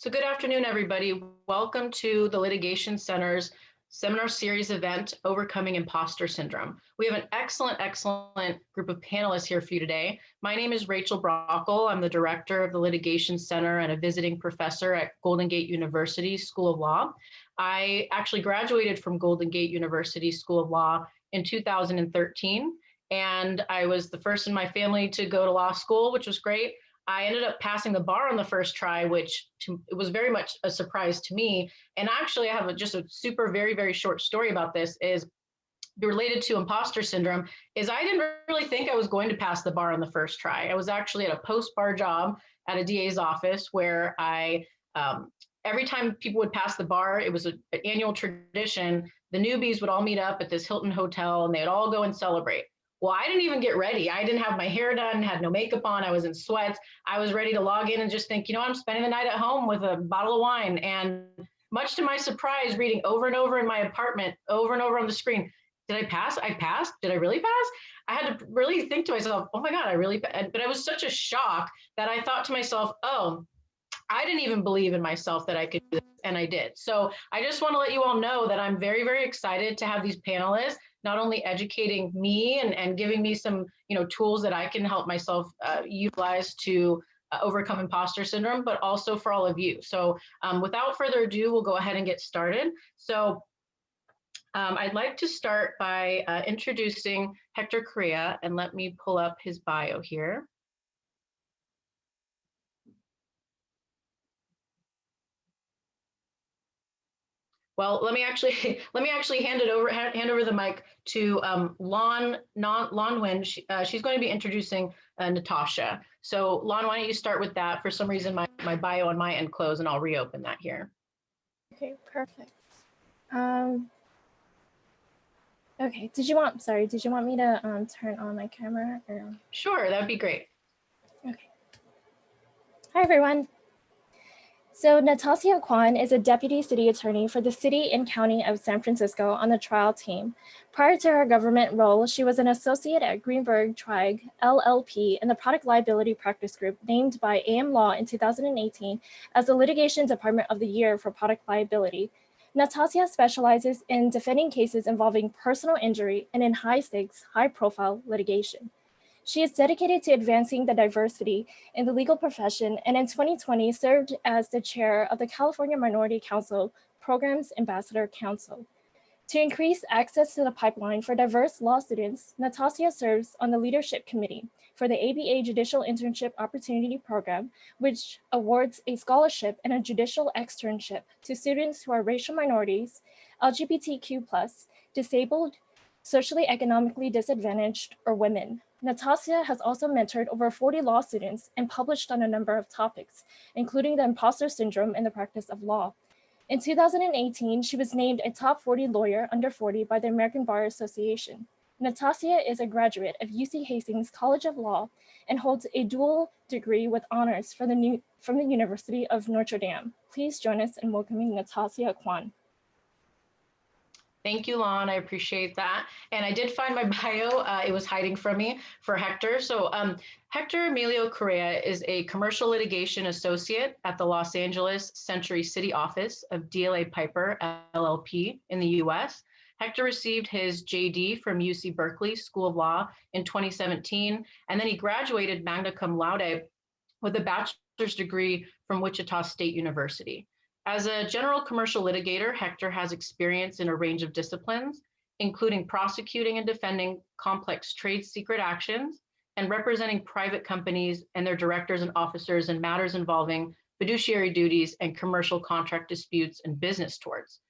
So good afternoon, everybody. Welcome to the Litigation Center's seminar series event, Overcoming Imposter Syndrome. We have an excellent group of panelists here for you today. My name is Rachel Brockle. I'm the director of the Litigation Center and a visiting professor at Golden Gate University School of Law. I actually graduated from Golden Gate University School of Law in 2013, and I was the first in my family to go to law school, which was great. I ended up passing the bar on the first try, which it was very much a surprise to me. And actually, I have just a super, very short story about this is related to imposter syndrome, is I didn't really think I was going to pass the bar on the first try. I was actually at a post-bar job at a DA's office where I, every time people would pass the bar, it was an annual tradition. The newbies would all meet up at this Hilton hotel and they'd all go and celebrate. Well, I didn't even get ready. I didn't have my hair done, had no makeup on. I was in sweats. I was ready to log in and just think, I'm spending the night at home with a bottle of wine. And much to my surprise, reading over and over in my apartment, over and over on the screen, did I pass? I passed. Did I really pass? I had to really think to myself, oh my God, I really, but it was such a shock that I thought to myself, oh, I didn't even believe in myself that I could do this, and I did. So I just want to let you all know that I'm very excited to have these panelists not only educating me and giving me some tools that I can help myself utilize to overcome imposter syndrome, but also for all of you. So without further ado, we'll go ahead and get started. So I'd like to start by introducing Hector Corea, and let me pull up his bio here. Well, let me actually hand over the mic to Lon Nguyen. She's going to be introducing Natassia. So Lon, why don't you start with that? For some reason, my bio on my end closed, and I'll reopen that here. Okay, perfect. Okay, did you want me to turn on my camera? Or? Sure, that'd be great. Okay. Hi, everyone. So Natassia Kwan is a deputy city attorney for the city and county of San Francisco on the trial team. Prior to her government role, she was an associate at Greenberg Trigg LLP in the product liability practice group, named by AM Law in 2018 as the Litigation Department of the Year for product liability. Natassia specializes in defending cases involving personal injury and in high-stakes, high-profile litigation. She is dedicated to advancing the diversity in the legal profession, and in 2020 served as the chair of the California Minority Council Programs Ambassador Council. To increase access to the pipeline for diverse law students, Natassia serves on the leadership committee for the ABA Judicial Internship Opportunity Program, which awards a scholarship and a judicial externship to students who are racial minorities, LGBTQ+, disabled, socially economically disadvantaged, or women. Natassia has also mentored over 40 law students and published on a number of topics, including the imposter syndrome in the practice of law. In 2018, she was named a top 40 lawyer under 40 by the American Bar Association. Natassia is a graduate of UC Hastings College of Law and holds a dual degree with honors from the University of Notre Dame. Please join us in welcoming Natassia Kwan. Thank you, Lon. I appreciate that. And I did find my bio. It was hiding from me for Hector. So Hector Emilio Corea is a commercial litigation associate at the Los Angeles Century City office of DLA Piper LLP in the US. Hector received his JD from UC Berkeley School of Law in 2017, and then he graduated magna cum laude with a bachelor's degree from Wichita State University. As a general commercial litigator, Hector has experience in a range of disciplines, including prosecuting and defending complex trade secret actions and representing private companies and their directors and officers in matters involving fiduciary duties and commercial contract disputes and business torts.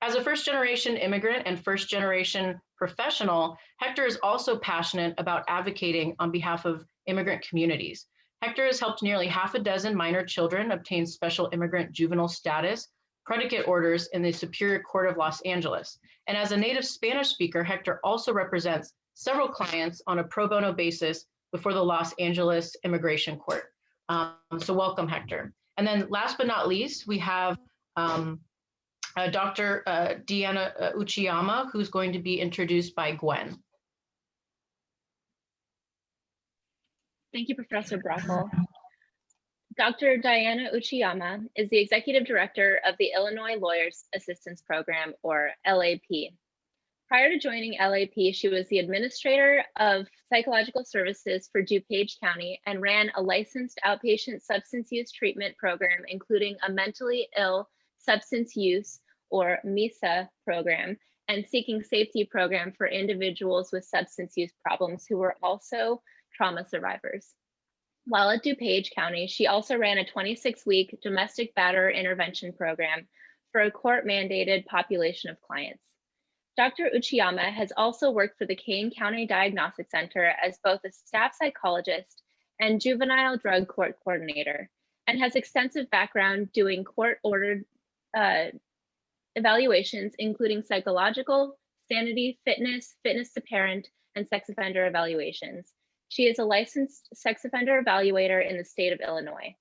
As a first-generation immigrant and first-generation professional, Hector is also passionate about advocating on behalf of immigrant communities. Hector has helped nearly half a dozen minor children obtain special immigrant juvenile status predicate orders in the Superior Court of Los Angeles. And as a native Spanish speaker, Hector also represents several clients on a pro bono basis before the Los Angeles Immigration Court. So welcome, Hector. And then last but not least, we have Dr. Deanna Uchiyama, who's going to be introduced by Gwen. Thank you, Professor Brockle. Dr. Diana Uchiyama is the Executive Director of the Illinois Lawyers Assistance Program, or LAP. Prior to joining LAP, she was the Administrator of Psychological Services for DuPage County and ran a licensed outpatient substance use treatment program, including a mentally ill substance use, or MISA program, and seeking safety program for individuals with substance use problems who were also trauma survivors. While at DuPage County, she also ran a 26-week domestic batterer intervention program for a court-mandated population of clients. Dr. Uchiyama has also worked for the Kane County Diagnostic Center as both a staff psychologist and juvenile drug court coordinator, and has extensive background doing court-ordered evaluations, including psychological, sanity, fitness to parent, and sex offender evaluations. She is a licensed sex offender evaluator in the state of Illinois.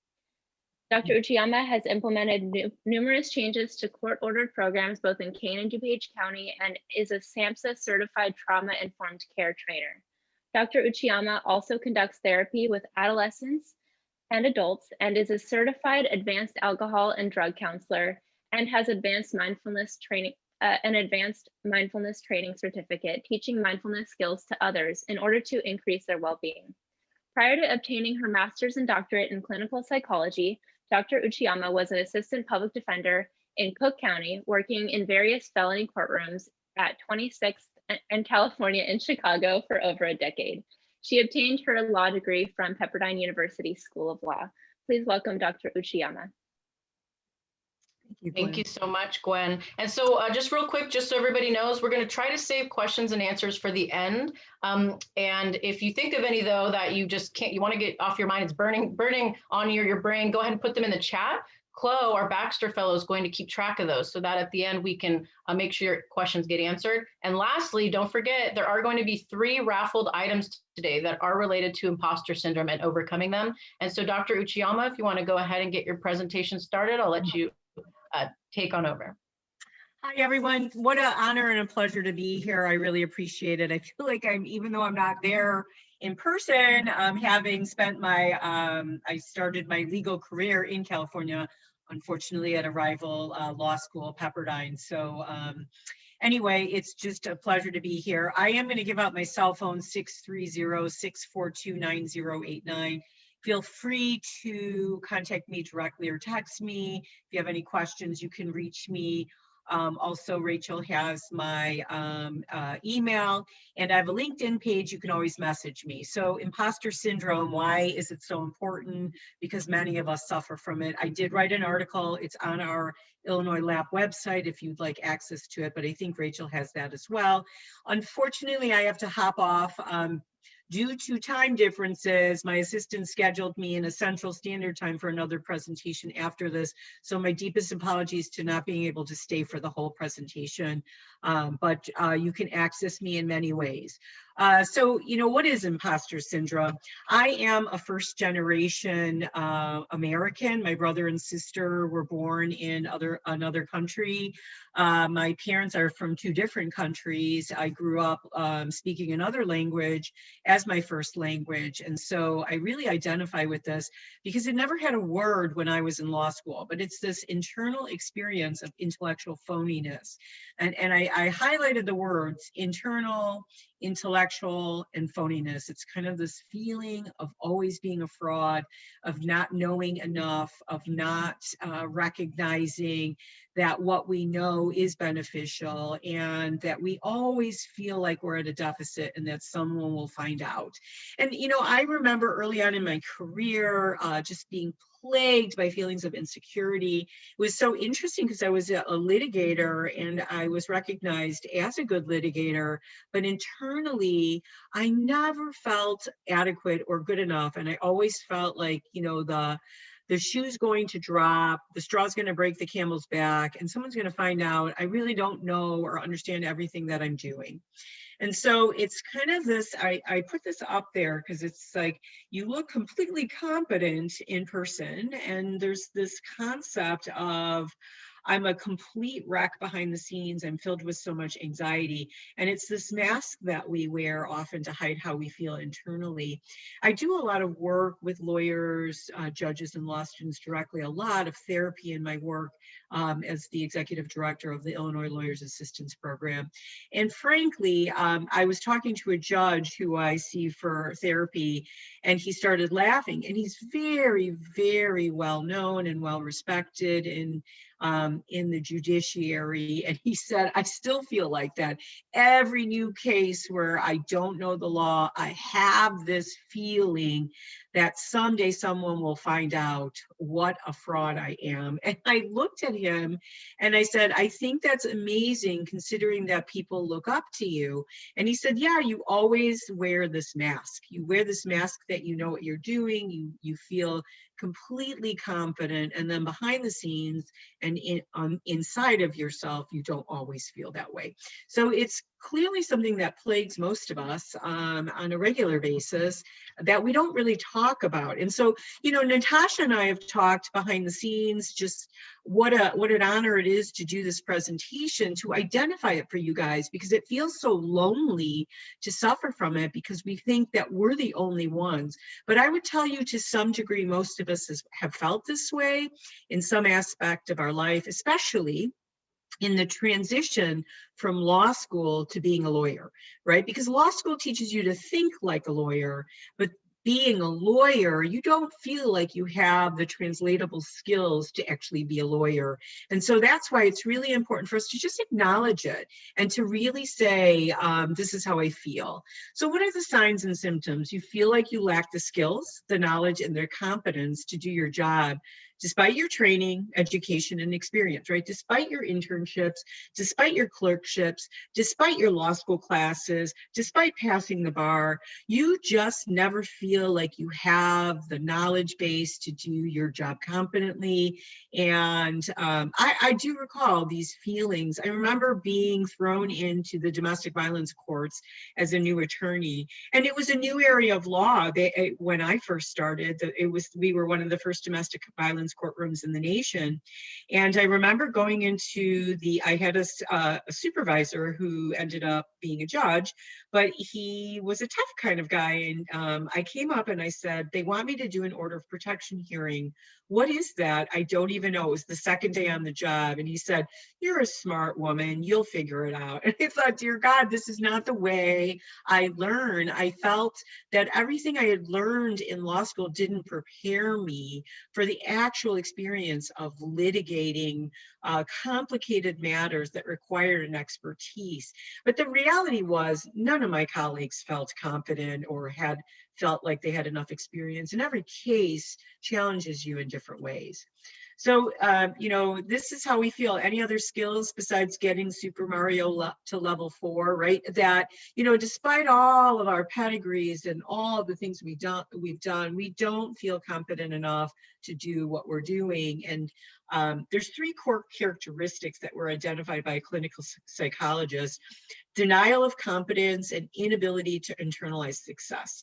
Dr. Uchiyama has implemented numerous changes to court-ordered programs both in Kane and DuPage County, and is a SAMHSA certified trauma-informed care trainer. Dr. Uchiyama also conducts therapy with adolescents and adults, and is a certified advanced alcohol and drug counselor, and has advanced mindfulness training, an advanced mindfulness training certificate, teaching mindfulness skills to others in order to increase their well-being. Prior to obtaining her master's and doctorate in clinical psychology, Dr. Uchiyama was an assistant public defender in Cook County, working in various felony courtrooms at 26th and California and Chicago for over a decade. She obtained her law degree from Pepperdine University School of Law. Please welcome Dr. Uchiyama. Thank you so much, Gwen. And so just real quick, just so everybody knows, we're going to try to save questions and answers for the end. And if you think of any, though, that you just can't, you want to get off your mind, it's burning on your brain, go ahead and put them in the chat. Chloe, our Baxter Fellow, is going to keep track of those so that at the end we can make sure your questions get answered. And lastly, don't forget, there are going to be 3 raffled items today that are related to imposter syndrome and overcoming them. And so Dr. Uchiyama, if you want to go ahead and get your presentation started, I'll let you take on over. Hi, everyone. What an honor and a pleasure to be here. I really appreciate it. I feel like even though I'm not there in person, having spent I started my legal career in California, unfortunately at a rival law school, Pepperdine. So anyway, it's just a pleasure to be here. I am going to give out my cell phone, 630-642-9089. Feel free to contact me directly or text me. If you have any questions, you can reach me. Also, Rachel has my email, and I have a LinkedIn page. You can always message me. So imposter syndrome, why is it so important? Because many of us suffer from it. I did write an article. It's on our Illinois Lab website if you'd like access to it, but I think Rachel has that as well. Unfortunately, I have to hop off. Due to time differences, my assistant scheduled me in a Central Standard Time for another presentation after this. So my deepest apologies to not being able to stay for the whole presentation, but you can access me in many ways. So, what is imposter syndrome? I am a first generation American. My brother and sister were born in another country. My parents are from 2 different countries. I grew up speaking another language as my first language. And so I really identify with this because it never had a word when I was in law school, but it's this internal experience of intellectual phoniness. And I highlighted the words internal, intellectual, and phoniness. It's kind of this feeling of always being a fraud, of not knowing enough, of not recognizing that what we know is beneficial, and that we always feel like we're at a deficit and that someone will find out. And, I remember early on in my career, just being plagued by feelings of insecurity. It was so interesting because I was a litigator and I was recognized as a good litigator, but internally, I never felt adequate or good enough. And I always felt like, the shoe's going to drop, the straw's going to break the camel's back, and someone's going to find out I really don't know or understand everything that I'm doing. And so it's kind of this, I put this up there because it's like, you look completely competent in person, and there's this concept of I'm a complete wreck behind the scenes. I'm filled with so much anxiety. And it's this mask that we wear often to hide how we feel internally. I do a lot of work with lawyers, judges, and law students directly, a lot of therapy in my work as the executive director of the Illinois Lawyers Assistance Program. And frankly, I was talking to a judge who I see for therapy, and he started laughing, and he's very, very well known and well respected in the judiciary. And he said, I still feel like that. Every new case where I don't know the law, I have this feeling that someday someone will find out what a fraud I am. And I looked at him and I said, I think that's amazing considering that people look up to you. And he said, yeah, you always wear this mask. You wear this mask that you know what you're doing. You feel completely confident, and then behind the scenes and inside of yourself, you don't always feel that way. So it's clearly something that plagues most of us on a regular basis that we don't really talk about. And so, you know, Natasha and I have talked behind the scenes, just what an honor it is to do this presentation, to identify it for you guys, because it feels so lonely to suffer from it because we think that we're the only ones. But I would tell you, to some degree, most of us have felt this way in some aspect of our life, especially in the transition from law school to being a lawyer, right? Because law school teaches you to think like a lawyer, but being a lawyer, you don't feel like you have the translatable skills to actually be a lawyer. And so that's why it's really important for us to just acknowledge it and to really say, this is how I feel. So what are the signs and symptoms? You feel like you lack the skills, the knowledge, and the competence to do your job, despite your training, education, and experience, right? Despite your internships, despite your clerkships, despite your law school classes, despite passing the bar, you just never feel like you have the knowledge base to do your job competently. And I do recall these feelings. I remember being thrown into the domestic violence courts as a new attorney, and it was a new area of law. When I first started, we were one of the first domestic violence courtrooms in the nation. And I remember going into I had a supervisor who ended up being a judge, but he was a tough kind of guy. And I came up and I said, they want me to do an order of protection hearing. What is that? I don't even know. It was the second day on the job. And he said, you're a smart woman. You'll figure it out. And I thought, dear God, this is not the way I learn. I felt that everything I had learned in law school didn't prepare me for the actual experience of litigating complicated matters that required an expertise. But the reality was, none of my colleagues felt confident or had felt like they had enough experience. And every case challenges you in different ways. So, you know, this is how we feel. Any other skills besides getting Super Mario to level 4, right? That, you know, despite all of our pedigrees and all of the things we've done, we don't feel competent enough to do what we're doing. And there's 3 core characteristics that were identified by a clinical psychologist: denial of competence and inability to internalize success.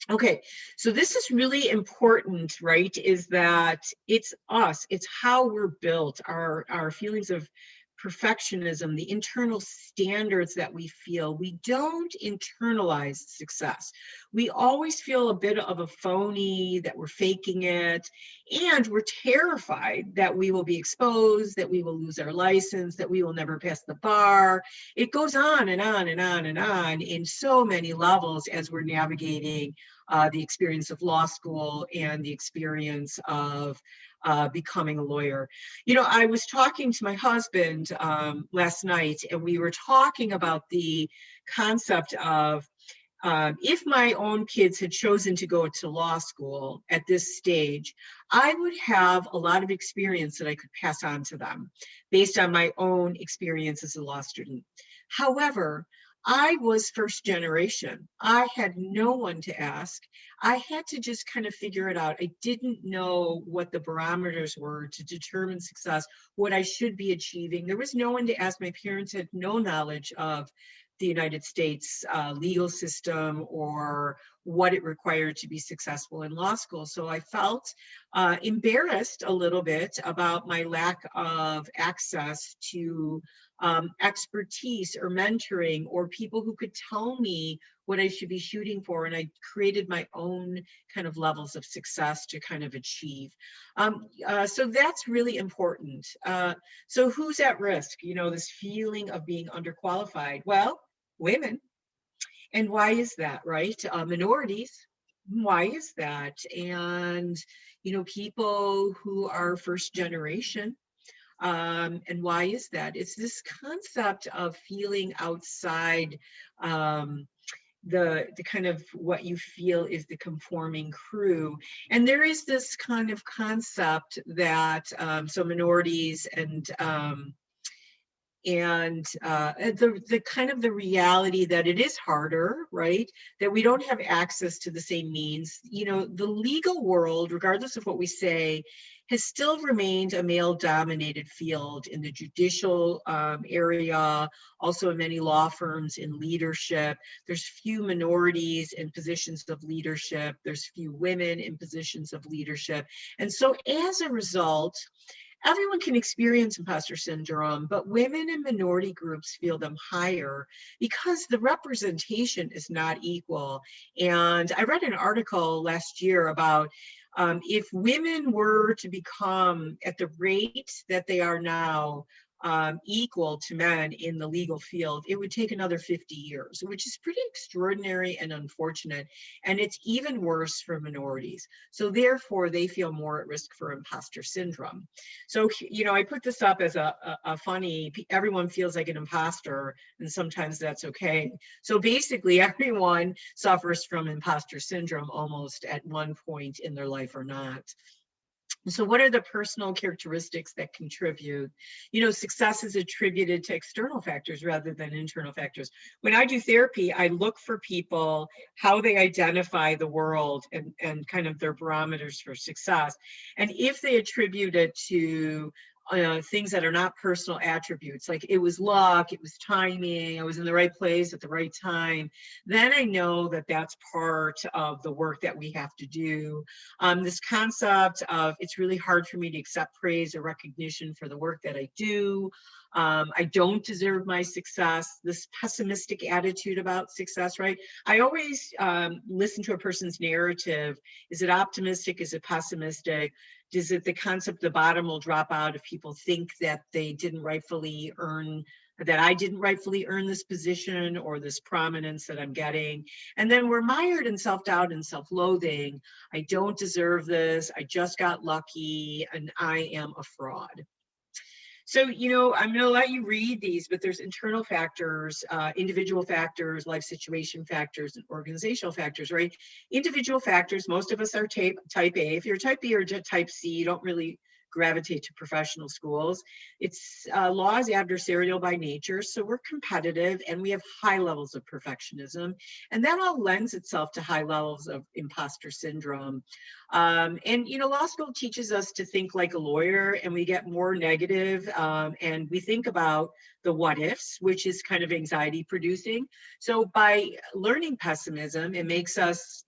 Okay, so this is really important, right? Is that it's us, it's how we're built, our feelings of perfectionism, the internal standards that we feel. We don't internalize success. We always feel a bit of a phony, that we're faking it, and we're terrified that we will be exposed, that we will lose our license, that we will never pass the bar. It goes on and on and on and on in so many levels as we're navigating the experience of law school and the experience of becoming a lawyer. You know, I was talking to my husband last night, and we were talking about the concept of if my own kids had chosen to go to law school at this stage, I would have a lot of experience that I could pass on to them based on my own experience as a law student. However, I was first generation. I had no one to ask. I had to just kind of figure it out. I didn't know what the barometers were to determine success, what I should be achieving. There was no one to ask. My parents had no knowledge of the United States legal system or what it required to be successful in law school. So I felt embarrassed a little bit about my lack of access to expertise or mentoring or people who could tell me what I should be shooting for. And I created my own kind of levels of success to kind of achieve. So that's really important. So who's at risk? You know, this feeling of being underqualified. Well, women. And why is that, right? Minorities. Why is that? And, you know, people who are first generation. And why is that? It's this concept of feeling outside the kind of what you feel is the conforming crew. And there is this kind of concept that so minorities and the kind of the reality that it is harder, right? That we don't have access to the same means. You know, the legal world, regardless of what we say, has still remained a male-dominated field in the judicial area, also in many law firms in leadership. There's few minorities in positions of leadership. There's few women in positions of leadership. And so as a result, everyone can experience imposter syndrome, but women and minority groups feel them higher because the representation is not equal. And I read an article last year about if women were to become at the rate that they are now equal to men in the legal field, it would take another 50 years, which is pretty extraordinary and unfortunate. And it's even worse for minorities. So therefore, they feel more at risk for imposter syndrome. So, you know, I put this up as a funny, everyone feels like an imposter, and sometimes that's okay. So basically, everyone suffers from imposter syndrome almost at one point in their life or not. So what are the personal characteristics that contribute? You know, success is attributed to external factors rather than internal factors. When I do therapy, I look for people, how they identify the world and kind of their barometers for success. And if they attribute it to things that are not personal attributes, like it was luck, it was timing, I was in the right place at the right time, then I know that that's part of the work that we have to do. This concept of it's really hard for me to accept praise or recognition for the work that I do. I don't deserve my success, this pessimistic attitude about success, right? I always listen to a person's narrative. Is it optimistic? Is it pessimistic? Is it the concept the bottom will drop out if people think that they didn't rightfully earn, that I didn't rightfully earn this position or this prominence that I'm getting? And then we're mired in self-doubt and self-loathing. I don't deserve this. I just got lucky and I am a fraud. So, you know, I'm going to let you read these, but there's internal factors, individual factors, life situation factors, and organizational factors, right? Individual factors, most of us are type A. If you're type B or type C, you don't really gravitate to professional schools. It's law is adversarial by nature, so we're competitive and we have high levels of perfectionism, and that all lends itself to high levels of imposter syndrome. And you know, law school teaches us to think like a lawyer, and we get more negative, and we think about the what ifs, which is kind of anxiety producing. So by learning pessimism, it makes us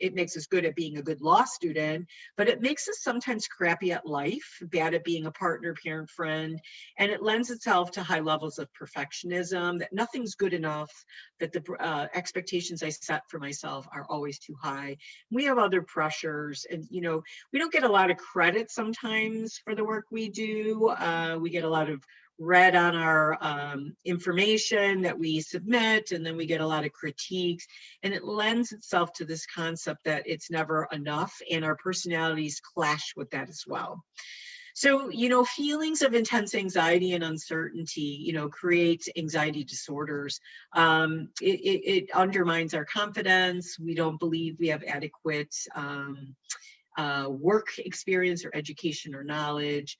good at being a good law student, but it makes us sometimes crappy at life, bad at being a partner, parent, friend, and it lends itself to high levels of perfectionism, that nothing's good enough, that the expectations I set for myself are always too high. We have other pressures, and you know, we don't get a lot of credit sometimes for the work we do. We get a lot of red on our information that we submit, and then we get a lot of critiques, and it lends itself to this concept that it's never enough, and our personalities clash with that as well. So, you know, feelings of intense anxiety and uncertainty, you know, create anxiety disorders. It undermines our confidence. We don't believe we have adequate work experience or education or knowledge.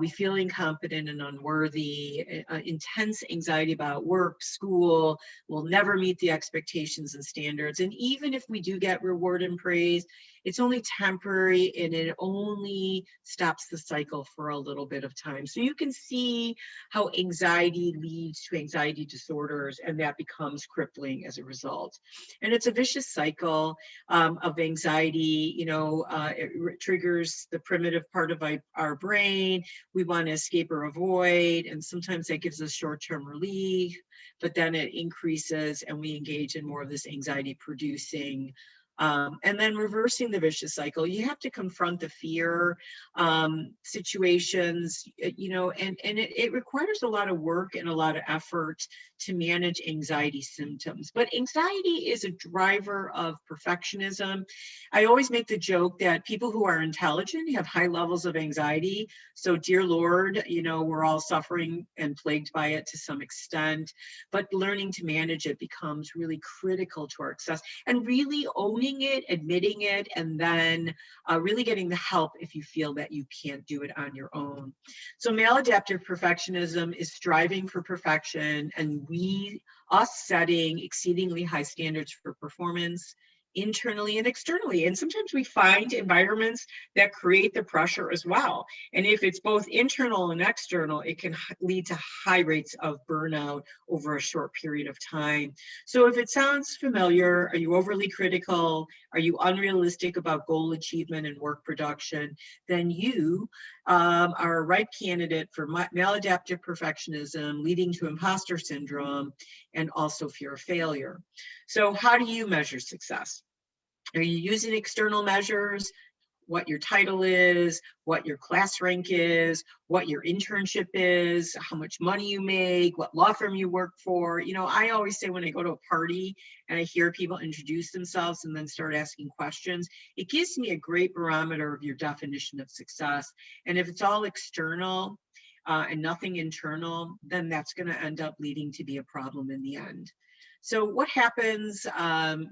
We feel incompetent and unworthy, intense anxiety about work, school, we'll never meet the expectations and standards. And even if we do get reward and praise, it's only temporary, and it only stops the cycle for a little bit of time. So you can see how anxiety leads to anxiety disorders, and that becomes crippling as a result. And it's a vicious cycle of anxiety. It triggers the primitive part of our brain. We want to escape or avoid, and sometimes that gives us short-term relief, but then it increases and we engage in more of this anxiety producing and then reversing the vicious cycle. You have to confront the fear situations, and it requires a lot of work and a lot of effort to manage anxiety symptoms. But anxiety is a driver of perfectionism. I always make the joke that people who are intelligent have high levels of anxiety. So dear Lord, we're all suffering and plagued by it to some extent, but learning to manage it becomes really critical to our success, and really owning it, admitting it, and then really getting the help if you feel that you can't do it on your own. So maladaptive perfectionism is striving for perfection, and us setting exceedingly high standards for performance internally and externally. And sometimes we find environments that create the pressure as well. And if it's both internal and external, it can lead to high rates of burnout over a short period of time. So if it sounds familiar, are you overly critical? Are you unrealistic about goal achievement and work production? Then you are a ripe candidate for maladaptive perfectionism, leading to imposter syndrome and also fear of failure. So how do you measure success? Are you using external measures? What your title is, what your class rank is, what your internship is, how much money you make, what law firm you work for. I always say when I go to a party and I hear people introduce themselves and then start asking questions, it gives me a great barometer of your definition of success. And if it's all external and nothing internal, then that's going to end up leading to be a problem in the end. So what happens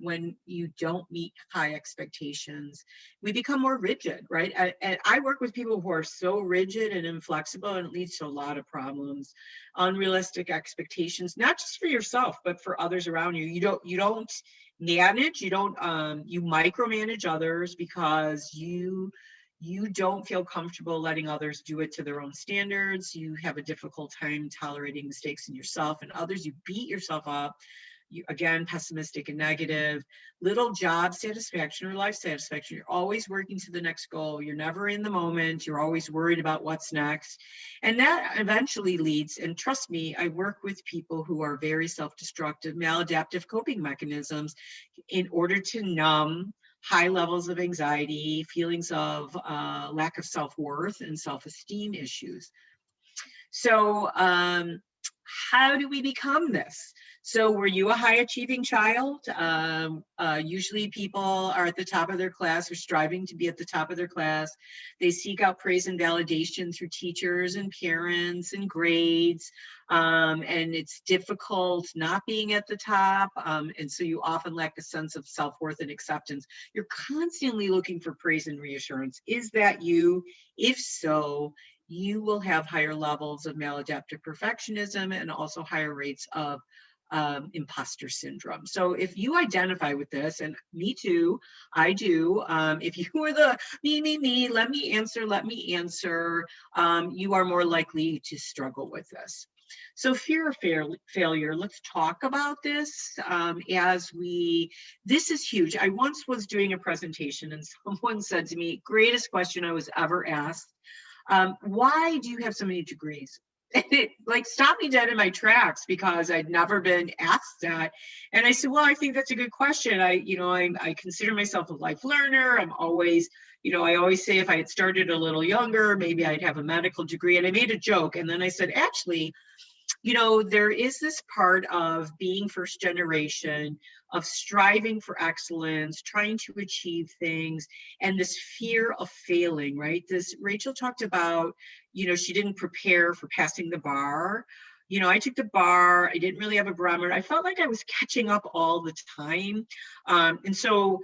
when you don't meet high expectations? We become more rigid, right? And I work with people who are so rigid and inflexible, and it leads to a lot of problems. Unrealistic expectations, not just for yourself, but for others around you. You don't manage, you micromanage others because you don't feel comfortable letting others do it to their own standards. You have a difficult time tolerating mistakes in yourself and others. You beat yourself up. Again, pessimistic and negative. Little job satisfaction or life satisfaction. You're always working to the next goal. You're never in the moment. You're always worried about what's next. And that eventually leads, and trust me, I work with people who are very self-destructive, maladaptive coping mechanisms in order to numb high levels of anxiety, feelings of lack of self-worth and self-esteem issues. So how do we become this? So were you a high achieving child? Usually people are at the top of their class or striving to be at the top of their class. They seek out praise and validation through teachers and parents and grades. And it's difficult not being at the top. And so you often lack a sense of self-worth and acceptance. You're constantly looking for praise and reassurance. Is that you? If so, you will have higher levels of maladaptive perfectionism and also higher rates of imposter syndrome. So if you identify with this, and me too, I do, if you are the me, let me answer, you are more likely to struggle with this. So fear of failure, let's talk about this this is huge. I once was doing a presentation and someone said to me, greatest question I was ever asked, why do you have so many degrees? And it stopped me dead in my tracks because I'd never been asked that. And I said, well, I think that's a good question. I consider myself a life learner. I'm always, I always say if I had started a little younger, maybe I'd have a medical degree. And I made a joke. And then I said, actually, there is this part of being first generation, of striving for excellence, trying to achieve things, and this fear of failing, right? Rachel talked about, she didn't prepare for passing the bar. I took the bar, I didn't really have a barometer. I felt like I was catching up all the time. And so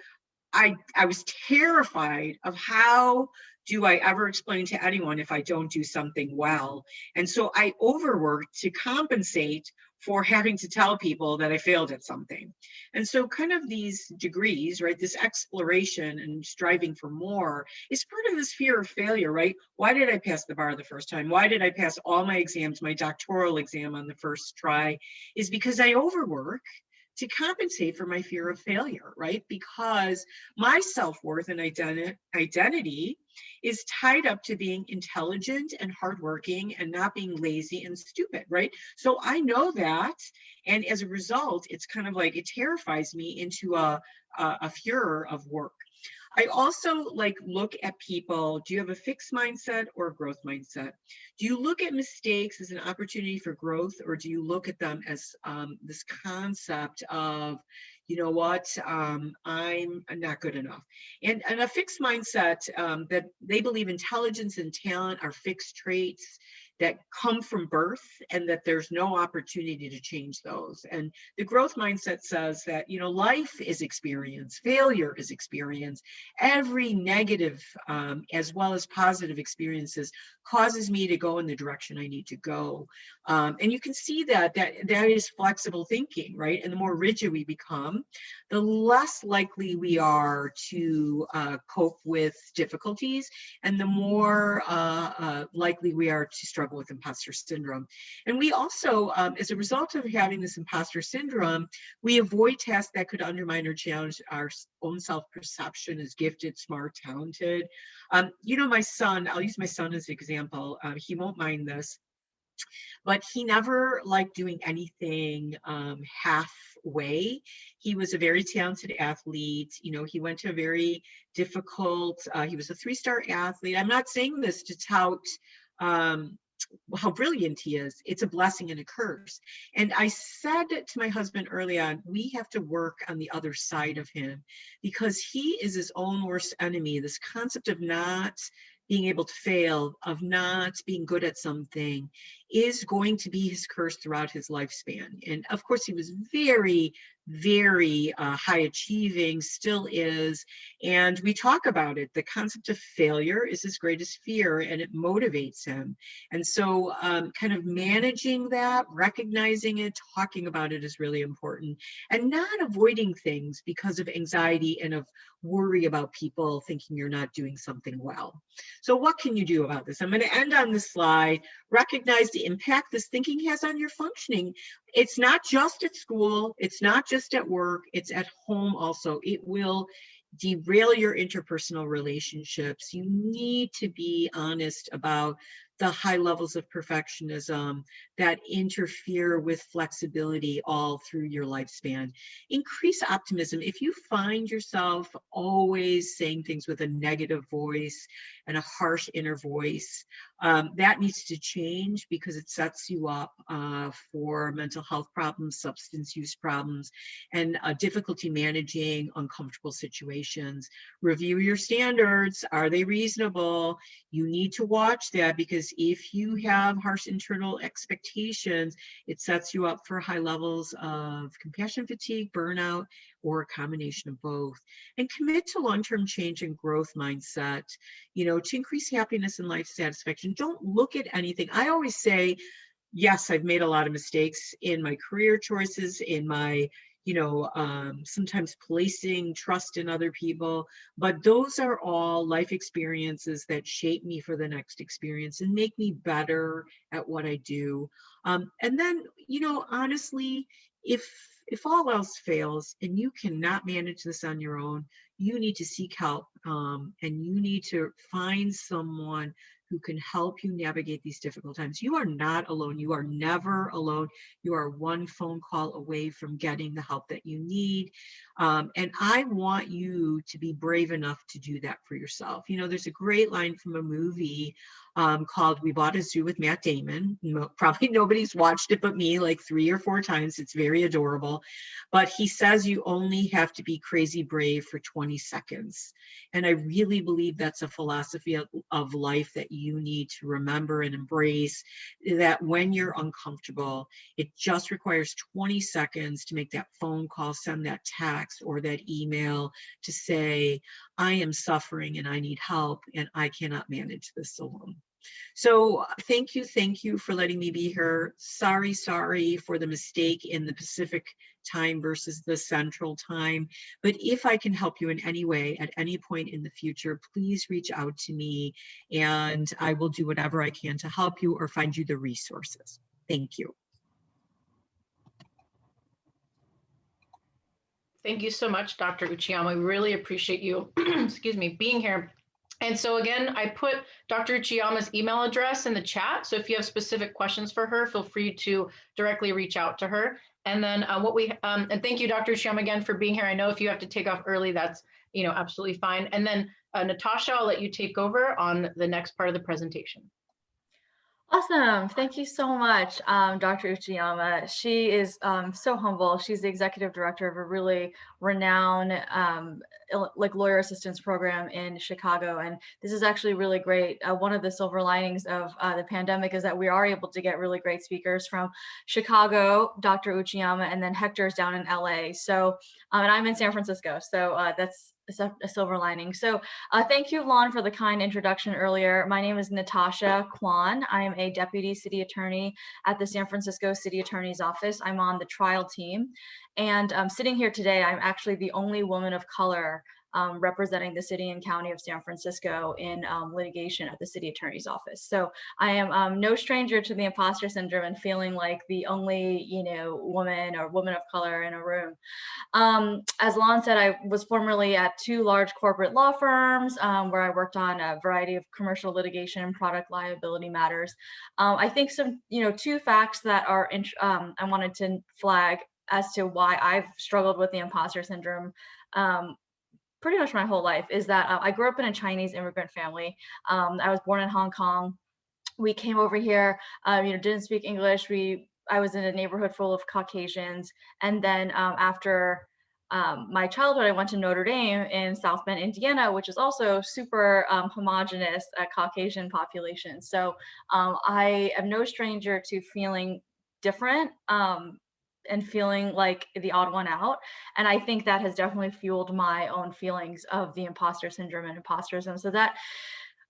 I was terrified of how do I ever explain to anyone if I don't do something well? And so I overworked to compensate for having to tell people that I failed at something. And so kind of these degrees, right, this exploration and striving for more is part of this fear of failure, right? Why did I pass the bar the first time? Why did I pass all my exams, my doctoral exam on the first try? Is because I overwork to compensate for my fear of failure, right? Because my self-worth and identity is tied up to being intelligent and hardworking and not being lazy and stupid, right? So I know that, and as a result, it's kind of like it terrifies me into a furor of work. I also like look at people. Do you have a fixed mindset or a growth mindset? Do you look at mistakes as an opportunity for growth, or do you look at them as this concept of, you know what, I'm not good enough? And a fixed mindset, that they believe intelligence and talent are fixed traits that come from birth and that there's no opportunity to change those. And the growth mindset says that, you know, life is experience, failure is experience. Every negative as well as positive experiences causes me to go in the direction I need to go. And you can see that is flexible thinking, right? And the more rigid we become, the less likely we are to cope with difficulties, and the more likely we are to struggle with imposter syndrome. And we also, as a result of having this imposter syndrome, we avoid tasks that could undermine or challenge our own self-perception as gifted, smart, talented. You know, my son, I'll use my son as an example. He won't mind this, but he never liked doing anything halfway. He was a very talented athlete. You know, he went to a very difficult, he was a 3-star athlete. I'm not saying this to tout how brilliant he is. It's a blessing and a curse. And I said to my husband early on, we have to work on the other side of him, because he is his own worst enemy. This concept of not being able to fail, of not being good at something, is going to be his curse throughout his lifespan. And of course, he was very, very high achieving, still is. And we talk about it. The concept of failure is his greatest fear, and it motivates him. And so kind of managing that, recognizing it, talking about it is really important, and not avoiding things because of anxiety and of worry about people thinking you're not doing something well. So what can you do about this? I'm going to end on this slide. Recognize the impact this thinking has on your functioning. It's not just at school. It's not just at work. It's at home also. It will derail your interpersonal relationships. You need to be honest about the high levels of perfectionism that interfere with flexibility all through your lifespan. Increase optimism. If you find yourself always saying things with a negative voice and a harsh inner voice, that needs to change, because it sets you up for mental health problems, substance use problems, and difficulty managing uncomfortable situations. Review your standards. Are they reasonable? You need to watch that, because if you have harsh internal expectations, it sets you up for high levels of compassion fatigue, burnout, or a combination of both. And commit to long-term change and growth mindset, you know, to increase happiness and life satisfaction. Don't look at anything. I always say, yes, I've made a lot of mistakes in my career choices, in my, you know, sometimes placing trust in other people, but those are all life experiences that shape me for the next experience and make me better at what I do. And then, you know, honestly, if all else fails and you cannot manage this on your own, you need to seek help, and you need to find someone who can help you navigate these difficult times. You are not alone. You are never alone. You are one phone call away from getting the help that you need. And I want you to be brave enough to do that for yourself. You know, there's a great line from a movie called We Bought a Zoo with Matt Damon. Probably nobody's watched it but me, like 3 or 4 times. It's very adorable. But he says you only have to be crazy brave for 20 seconds. And I really believe that's a philosophy of life that you need to remember and embrace, that when you're uncomfortable, it just requires 20 seconds to make that phone call, send that text or that email to say, I am suffering and I need help and I cannot manage this alone. So thank you for letting me be here. Sorry for the mistake in the Pacific time versus the Central time. But if I can help you in any way at any point in the future, please reach out to me and I will do whatever I can to help you or find you the resources. Thank you. Thank you so much, Dr. Uchiyama. We really appreciate you, excuse me, being here. And so again, I put Dr. Uchiyama's email address in the chat. So if you have specific questions for her, feel free to directly reach out to her. And then and thank you, Dr. Uchiyama, again for being here. I know if you have to take off early, that's absolutely fine. And then Natasha, I'll let you take over on the next part of the presentation. Awesome. Thank you so much, Dr. Uchiyama. She is so humble. She's the executive director of a really renowned lawyer assistance program in Chicago. And this is actually really great. One of the silver linings of the pandemic is that we are able to get really great speakers from Chicago, Dr. Uchiyama, and then Hector's down in LA. So, and I'm in San Francisco. So that's a silver lining. So thank you, Lon, for the kind introduction earlier. My name is Natassia Kwan. I am a deputy city attorney at the San Francisco City Attorney's Office. I'm on the trial team. And sitting here today, I'm actually the only woman of color representing the city and county of San Francisco in litigation at the city attorney's office. So I am no stranger to the imposter syndrome and feeling like the only, woman or woman of color in a room. As Lon said, I was formerly at 2 large corporate law firms where I worked on a variety of commercial litigation and product liability matters. I think some, 2 facts that are I wanted to flag as to why I've struggled with the imposter syndrome pretty much my whole life is that I grew up in a Chinese immigrant family. I was born in Hong Kong. We came over here, didn't speak English. I was in a neighborhood full of Caucasians. And then after my childhood, I went to Notre Dame in South Bend, Indiana, which is also super homogenous Caucasian population. So I am no stranger to feeling different and feeling like the odd one out. And I think that has definitely fueled my own feelings of the imposter syndrome and imposterism. So that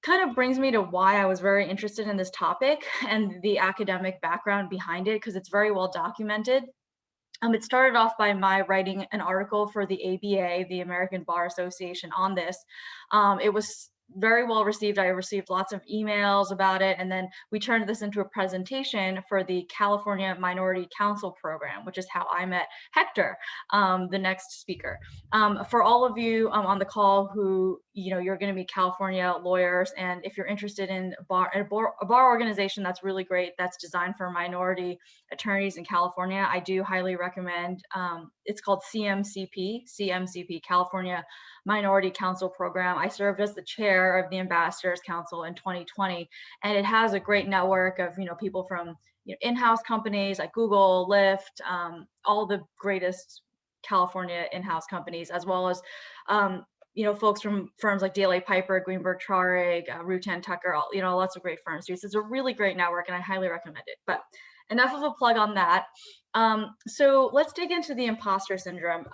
kind of brings me to why I was very interested in this topic and the academic background behind it, because it's very well documented. It started off by my writing an article for the ABA, the American Bar Association, on this. It was very well received. I received lots of emails about it. And then we turned this into a presentation for the California Minority Council program, which is how I met Hector, the next speaker. For all of you on the call who, you're going to be California lawyers, and if you're interested in a bar organization that's really great, that's designed for minority attorneys in California, I do highly recommend. It's called CMCP, California Minority Council Program. I served as the chair of the Ambassadors Council in 2020, and it has a great network of people from in-house companies like Google, Lyft, all the greatest California in-house companies, as well as folks from firms like DLA Piper, Greenberg Traurig, Rutan Tucker, lots of great firms. So it's a really great network, and I highly recommend it. But enough of a plug on that. So let's dig into the imposter syndrome.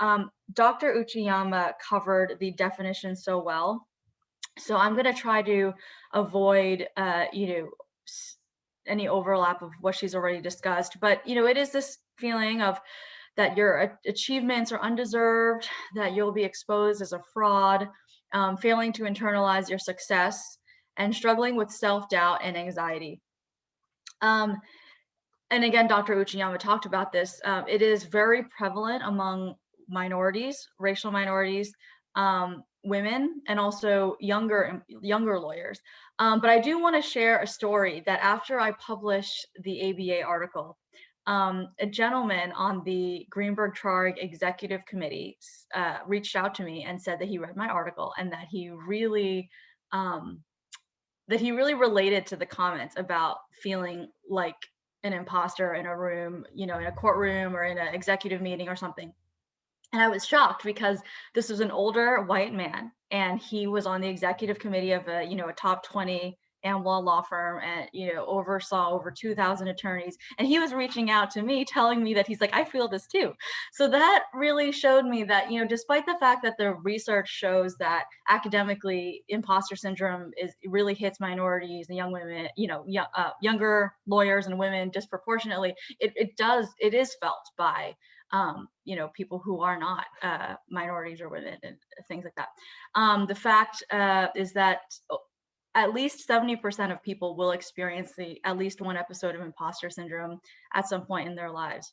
Dr. Uchiyama covered the definition so well. So I'm going to try to avoid, any overlap of what she's already discussed. But, it is this feeling of that your achievements are undeserved, that you'll be exposed as a fraud, failing to internalize your success, and struggling with self-doubt and anxiety. And again, Dr. Uchiyama talked about this. It is very prevalent among minorities, racial minorities, women, and also younger lawyers. But I do want to share a story that after I published the ABA article, a gentleman on the Greenberg Traurig Executive Committee reached out to me and said that he read my article and that he really related to the comments about feeling like an imposter in a room, in a courtroom or in an executive meeting or something. And I was shocked because this was an older white man, and he was on the executive committee of a top 20 Amwell law firm and, oversaw over 2,000 attorneys. And he was reaching out to me, telling me that he's like, I feel this too. So that really showed me that, despite the fact that the research shows that academically imposter syndrome really hits minorities and young women, younger lawyers and women disproportionately, it is felt by people who are not minorities or women and things like that. The fact is that at least 70% of people will experience at least one episode of imposter syndrome at some point in their lives.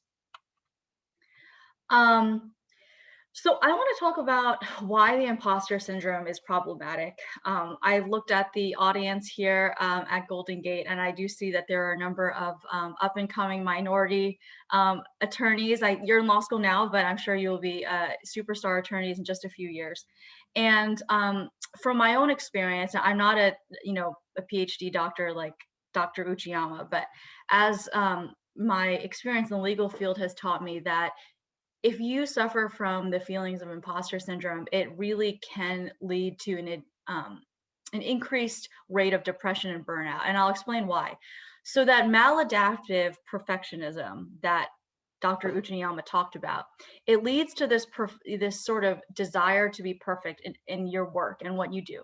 So I want to talk about why the imposter syndrome is problematic. I looked at the audience here at Golden Gate, and I do see that there are a number of up-and-coming minority attorneys. You're in law school now, but I'm sure you'll be superstar attorneys in just a few years. And from my own experience, I'm not a PhD doctor like Dr. Uchiyama, but as my experience in the legal field has taught me that if you suffer from the feelings of imposter syndrome, it really can lead to an increased rate of depression and burnout. And I'll explain why. So that maladaptive perfectionism that Dr. Uchiyama talked about, it leads to this sort of desire to be perfect in your work and what you do.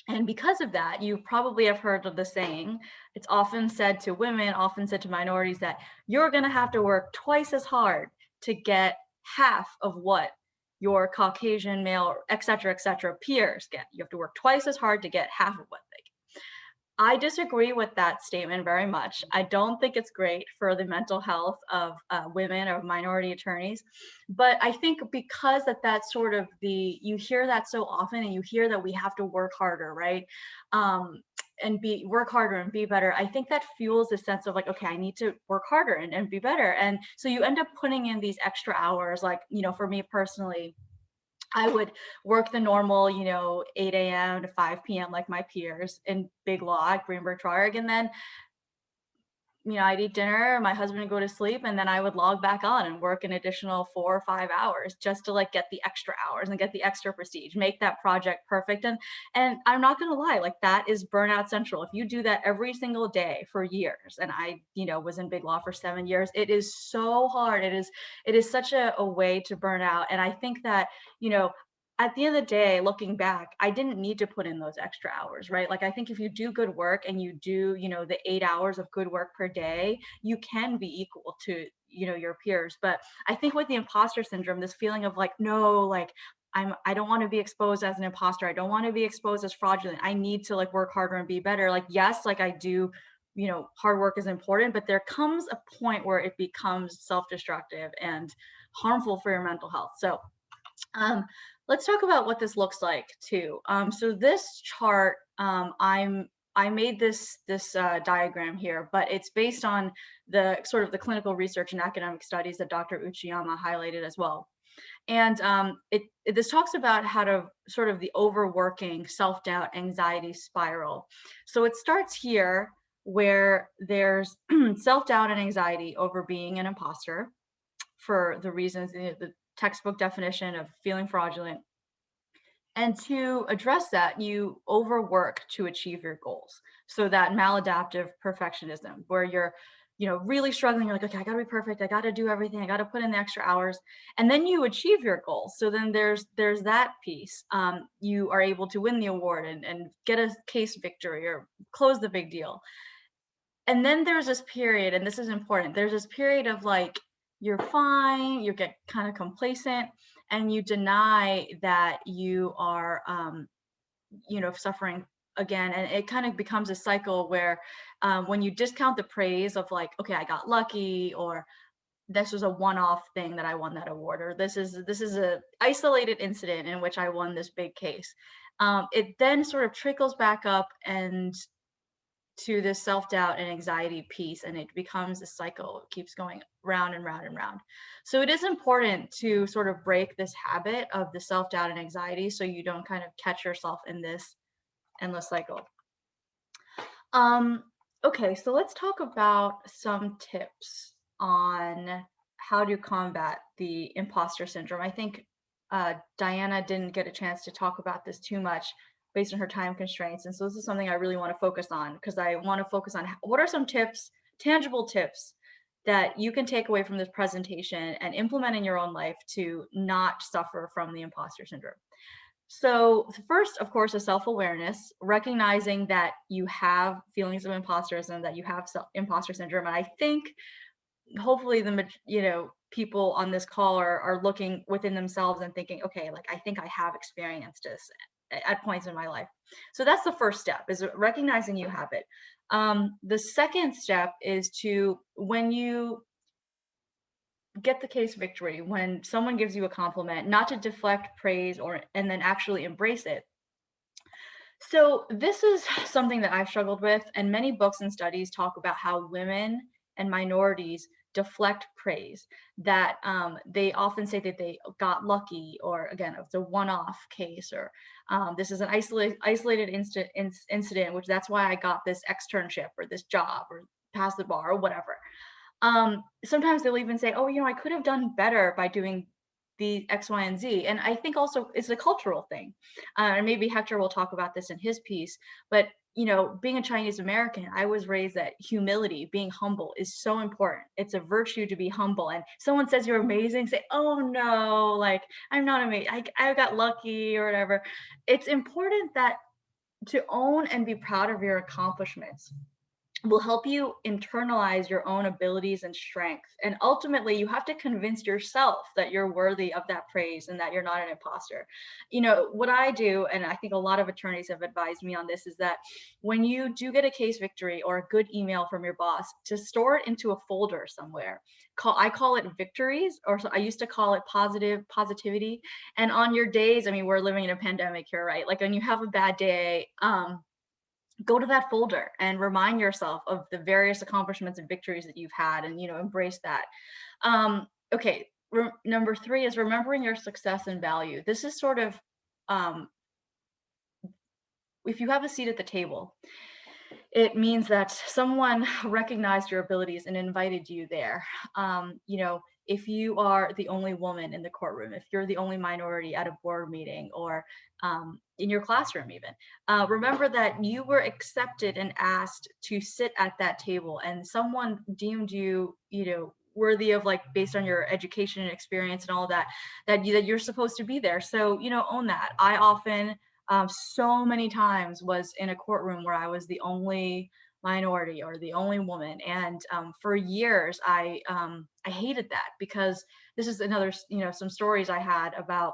And because of that, you probably have heard of the saying, it's often said to women, often said to minorities, that you're going to have to work twice as hard to get half of what your Caucasian male, et cetera, peers get. You have to work twice as hard to get half of what they get. I disagree with that statement very much. I don't think it's great for the mental health of women or minority attorneys. But I think because that's sort of you hear that so often, and you hear that we have to work harder, right? And work harder and be better. I think that fuels the sense of like, okay, I need to work harder and be better. And so you end up putting in these extra hours. Like, for me personally, I would work the normal, 8 a.m. to 5 p.m. like my peers in big law at Greenberg Traurig. And then, I'd eat dinner, my husband would go to sleep, and then I would log back on and work an additional 4 or 5 hours just to like get the extra hours and get the extra prestige, make that project perfect. And I'm not going to lie, like that is burnout central. If you do that every single day for years, and I, was in big law for 7 years, it is so hard. It is such a way to burn out. And I think that, at the end of the day, looking back, I didn't need to put in those extra hours, right? Like, I think if you do good work and you do, the 8 hours of good work per day, you can be equal to, your peers. But I think with the imposter syndrome, this feeling of like, no, like, I don't want to be exposed as an imposter. I don't want to be exposed as fraudulent. I need to like work harder and be better. Like, yes, like I do, hard work is important, but there comes a point where it becomes self-destructive and harmful for your mental health. So, let's talk about what this looks like too. So this chart, I made this diagram here, but it's based on the sort of the clinical research and academic studies that Dr. Uchiyama highlighted as well. And this talks about how to sort of the overworking self-doubt anxiety spiral. So it starts here where there's self-doubt and anxiety over being an imposter for the reasons, the textbook definition of feeling fraudulent. And to address that, you overwork to achieve your goals. So that maladaptive perfectionism, where you're, really struggling, you're like, okay, I gotta be perfect, I gotta do everything, I gotta put in the extra hours, and then you achieve your goals. So then there's that piece. You are able to win the award and get a case victory or close the big deal. And then there's this period, and this is important, there's this period of like, you're fine, you get kind of complacent, and you deny that you are, suffering again. And it kind of becomes a cycle where when you discount the praise of like, okay, I got lucky, or this was a one-off thing that I won that award, or this is a isolated incident in which I won this big case. It then sort of trickles back up and to this self-doubt and anxiety piece, and it becomes a cycle. It keeps going round and round and round. So it is important to sort of break this habit of the self-doubt and anxiety so you don't kind of catch yourself in this endless cycle. Okay, so let's talk about some tips on how to combat the imposter syndrome. I think Diana didn't get a chance to talk about this too much based on her time constraints. And so this is something I really want to focus on, because I want to focus on what are some tips, tangible tips that you can take away from this presentation and implement in your own life to not suffer from the imposter syndrome. So first, of course, is self-awareness, recognizing that you have feelings of imposterism, that you have imposter syndrome. And I think hopefully people on this call are looking within themselves and thinking, okay, like I think I have experienced this at points in my life. So that's the first step, is recognizing you have it. The second step is to, when you get the case victory, when someone gives you a compliment, not to deflect praise and then actually embrace it. So this is something that I've struggled with, and many books and studies talk about how women and minorities deflect praise, that they often say that they got lucky, or again, it's a one-off case, or this is an isolated incident, which that's why I got this externship or this job or passed the bar or whatever. Sometimes they'll even say, oh, I could have done better by doing the X, Y, and Z. And I think also it's a cultural thing. And maybe Hector will talk about this in his piece, but being a Chinese American, I was raised that humility, being humble, is so important. It's a virtue to be humble. And someone says you're amazing, say, oh no, like I'm not amazing, I got lucky or whatever. It's important that to own and be proud of your accomplishments will help you internalize your own abilities and strength. And ultimately, you have to convince yourself that you're worthy of that praise and that you're not an imposter. What I do, and I think a lot of attorneys have advised me on this, is that when you do get a case victory or a good email from your boss, to store it into a folder somewhere. I call it victories, or so I used to call it positivity. And on your days, I mean, we're living in a pandemic here, right? Like when you have a bad day, go to that folder and remind yourself of the various accomplishments and victories that you've had, and embrace that. Okay, number 3 is remembering your success and value. This is sort of if you have a seat at the table, it means that someone recognized your abilities and invited you there. If you are the only woman in the courtroom, if you're the only minority at a board meeting, or in your classroom even, remember that you were accepted and asked to sit at that table, and someone deemed you, worthy of, like, based on your education and experience and all that you're supposed to be there. So, own that. I often, so many times, was in a courtroom where I was the only minority or the only woman, and for years I hated that, because this is another, some stories I had about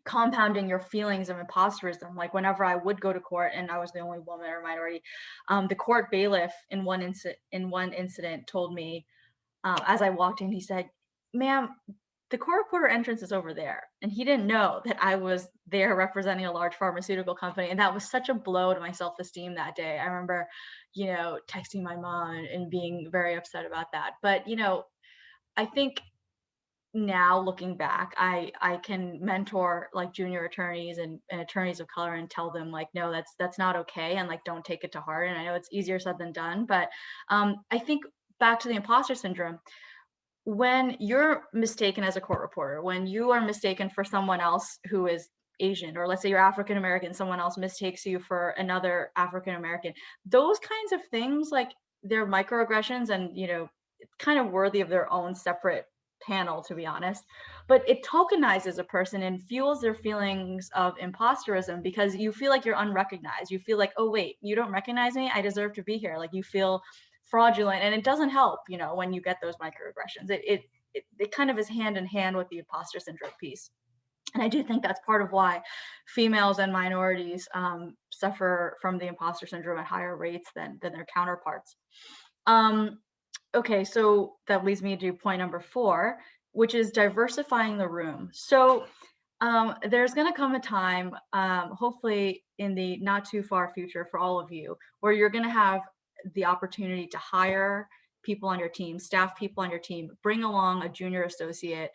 compounding your feelings of imposterism. Like whenever I would go to court and I was the only woman or minority, the court bailiff in one incident told me, as I walked in, he said, "Ma'am, the court reporter entrance is over there." And he didn't know that I was there representing a large pharmaceutical company. And that was such a blow to my self-esteem that day. I remember, texting my mom and being very upset about that. But, I think now looking back, I can mentor like junior attorneys and attorneys of color and tell them, like, no, that's not okay. And like, don't take it to heart. And I know it's easier said than done, but I think back to the imposter syndrome, when you're mistaken as a court reporter, when you are mistaken for someone else who is Asian, or let's say you're African American, someone else mistakes you for another African American, those kinds of things, like, they're microaggressions, and it's kind of worthy of their own separate panel, to be honest. But it tokenizes a person and fuels their feelings of imposterism, because you feel like you're unrecognized. You feel like, oh wait, you don't recognize me, I deserve to be here. Like, you feel fraudulent, and it doesn't help, when you get those microaggressions. It kind of is hand in hand with the imposter syndrome piece. And I do think that's part of why females and minorities suffer from the imposter syndrome at higher rates than their counterparts. Okay, so that leads me to point number 4, which is diversifying the room. So there's going to come a time, hopefully in the not too far future for all of you, where you're going to have the opportunity to hire people on your team, staff people on your team, bring along a junior associate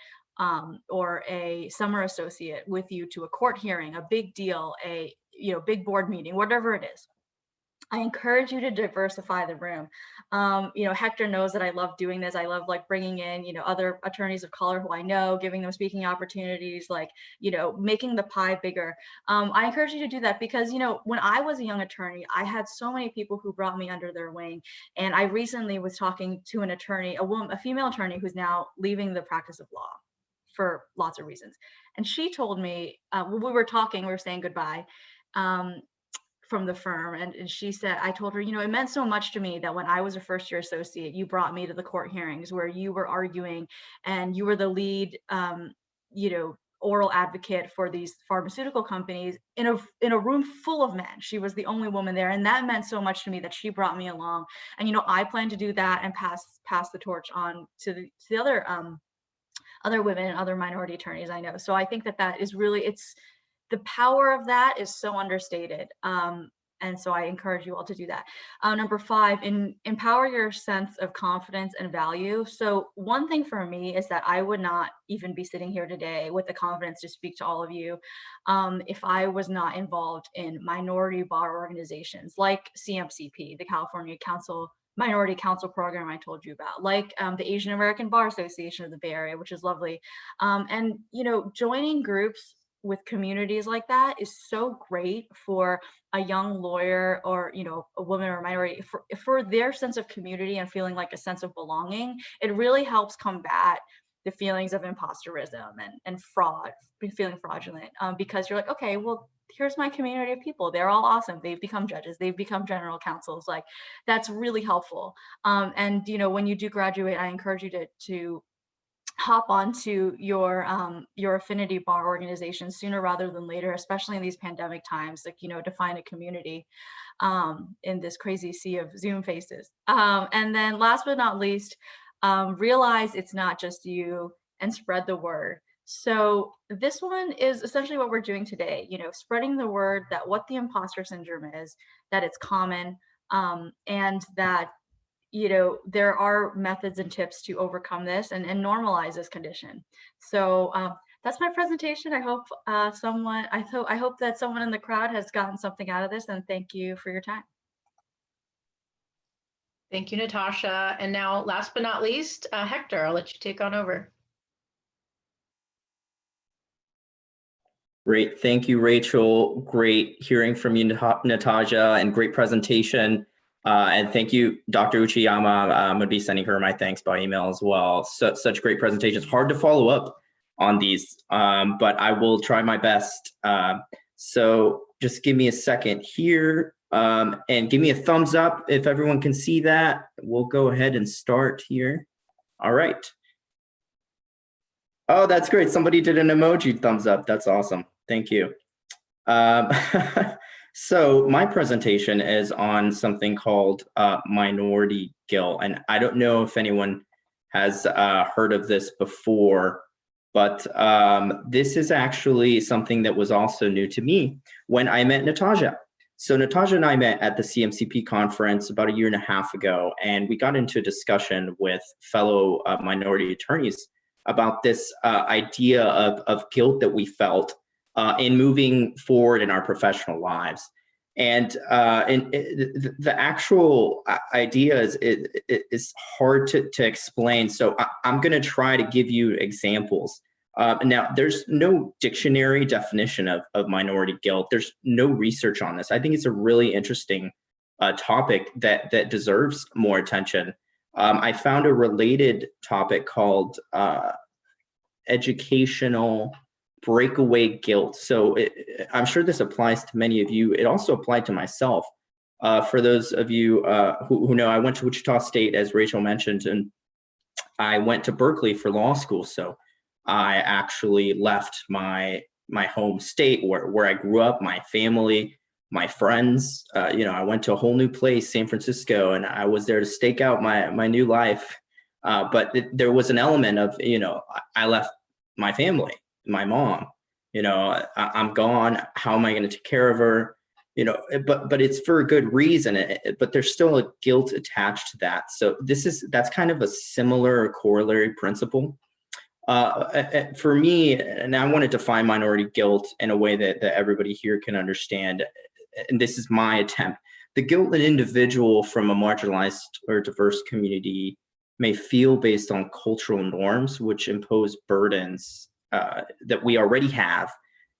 or a summer associate with you to a court hearing, a big deal, a big board meeting, whatever it is. I encourage you to diversify the room. You know, Hector knows that I love doing this. I love like bringing in, you know, other attorneys of color who I know, giving them speaking opportunities, like, you know, making the pie bigger. I encourage you to do that because, you know, when I was a young attorney, I had so many people who brought me under their wing. And I recently was talking to an attorney, a female attorney who's now leaving the practice of law for lots of reasons. And she told me, when we were talking, we were saying goodbye. From the firm, and she said, I told her, you know, it meant so much to me that when I was a first year associate, you brought me to the court hearings where you were arguing and you were the lead, you know, oral advocate for these pharmaceutical companies in a room full of men. She was the only woman there, and that meant so much to me that she brought me along. And you know, I plan to do that and pass the torch on to the other women and other minority attorneys I know. So I think that is really, it's the power of that is so understated. And so I encourage you all to do that. Number 5, empower your sense of confidence and value. So one thing for me is that I would not even be sitting here today with the confidence to speak to all of you if I was not involved in minority bar organizations like CMCP, the California Minority Council Program I told you about, like the Asian American Bar Association of the Bay Area, which is lovely. And, you know, joining groups with communities like that is so great for a young lawyer or, you know, a woman or a minority for their sense of community and feeling like a sense of belonging. It really helps combat the feelings of imposterism and fraud, feeling fraudulent, because you're like, okay, well, here's my community of people. They're all awesome. They've become judges. They've become general counsels. Like, that's really helpful. And, you know, when you do graduate, I encourage you to hop onto your affinity bar organization sooner rather than later, especially in these pandemic times, like, you know, to find a community in this crazy sea of Zoom faces. And then last but not least, realize it's not just you and spread the word. So this one is essentially what we're doing today, you know, spreading the word that what the imposter syndrome is, that it's common, and that, you know, there are methods and tips to overcome this and normalize this condition. So that's my presentation. I hope I hope that someone in the crowd has gotten something out of this, and thank you for your time. Thank you, Natasha. And now, last but not least, Hector, I'll let you take on over. Great. Thank you, Rachel. Great hearing from you, Natasha, and great presentation. And thank you, Dr. Uchiyama. I'm going to be sending her my thanks by email as well. Such great presentations. Hard to follow up on these, but I will try my best. So just give me a second here, and give me a thumbs up if everyone can see that. We'll go ahead and start here. All right. Oh, that's great. Somebody did an emoji thumbs up. That's awesome. Thank you. So my presentation is on something called minority guilt. And I don't know if anyone has heard of this before, but this is actually something that was also new to me when I met Natasha. So Natasha and I met at the CMCP conference about 1.5 years ago, and we got into a discussion with fellow minority attorneys about this idea of guilt that we felt in moving forward in our professional lives. And the actual idea is hard to explain. So I'm going to try to give you examples. Now, there's no dictionary definition of minority guilt. There's no research on this. I think it's a really interesting topic that deserves more attention. I found a related topic called educational breakaway guilt. So I'm sure this applies to many of you. It also applied to myself. For those of you who know, I went to Wichita State, as Rachel mentioned, and I went to Berkeley for law school. So I actually left my home state where I grew up, my family, my friends. You know, I went to a whole new place, San Francisco, and I was there to stake out my new life. But there was an element of, you know, I left my family, my mom, you know, I'm gone. How am I going to take care of her? You know, but it's for a good reason. But there's still a guilt attached to that. So that's kind of a similar corollary principle. For me, and I want to define minority guilt in a way that everybody here can understand. And this is my attempt. the guilt an individual from a marginalized or diverse community may feel based on cultural norms, which impose burdens that we already have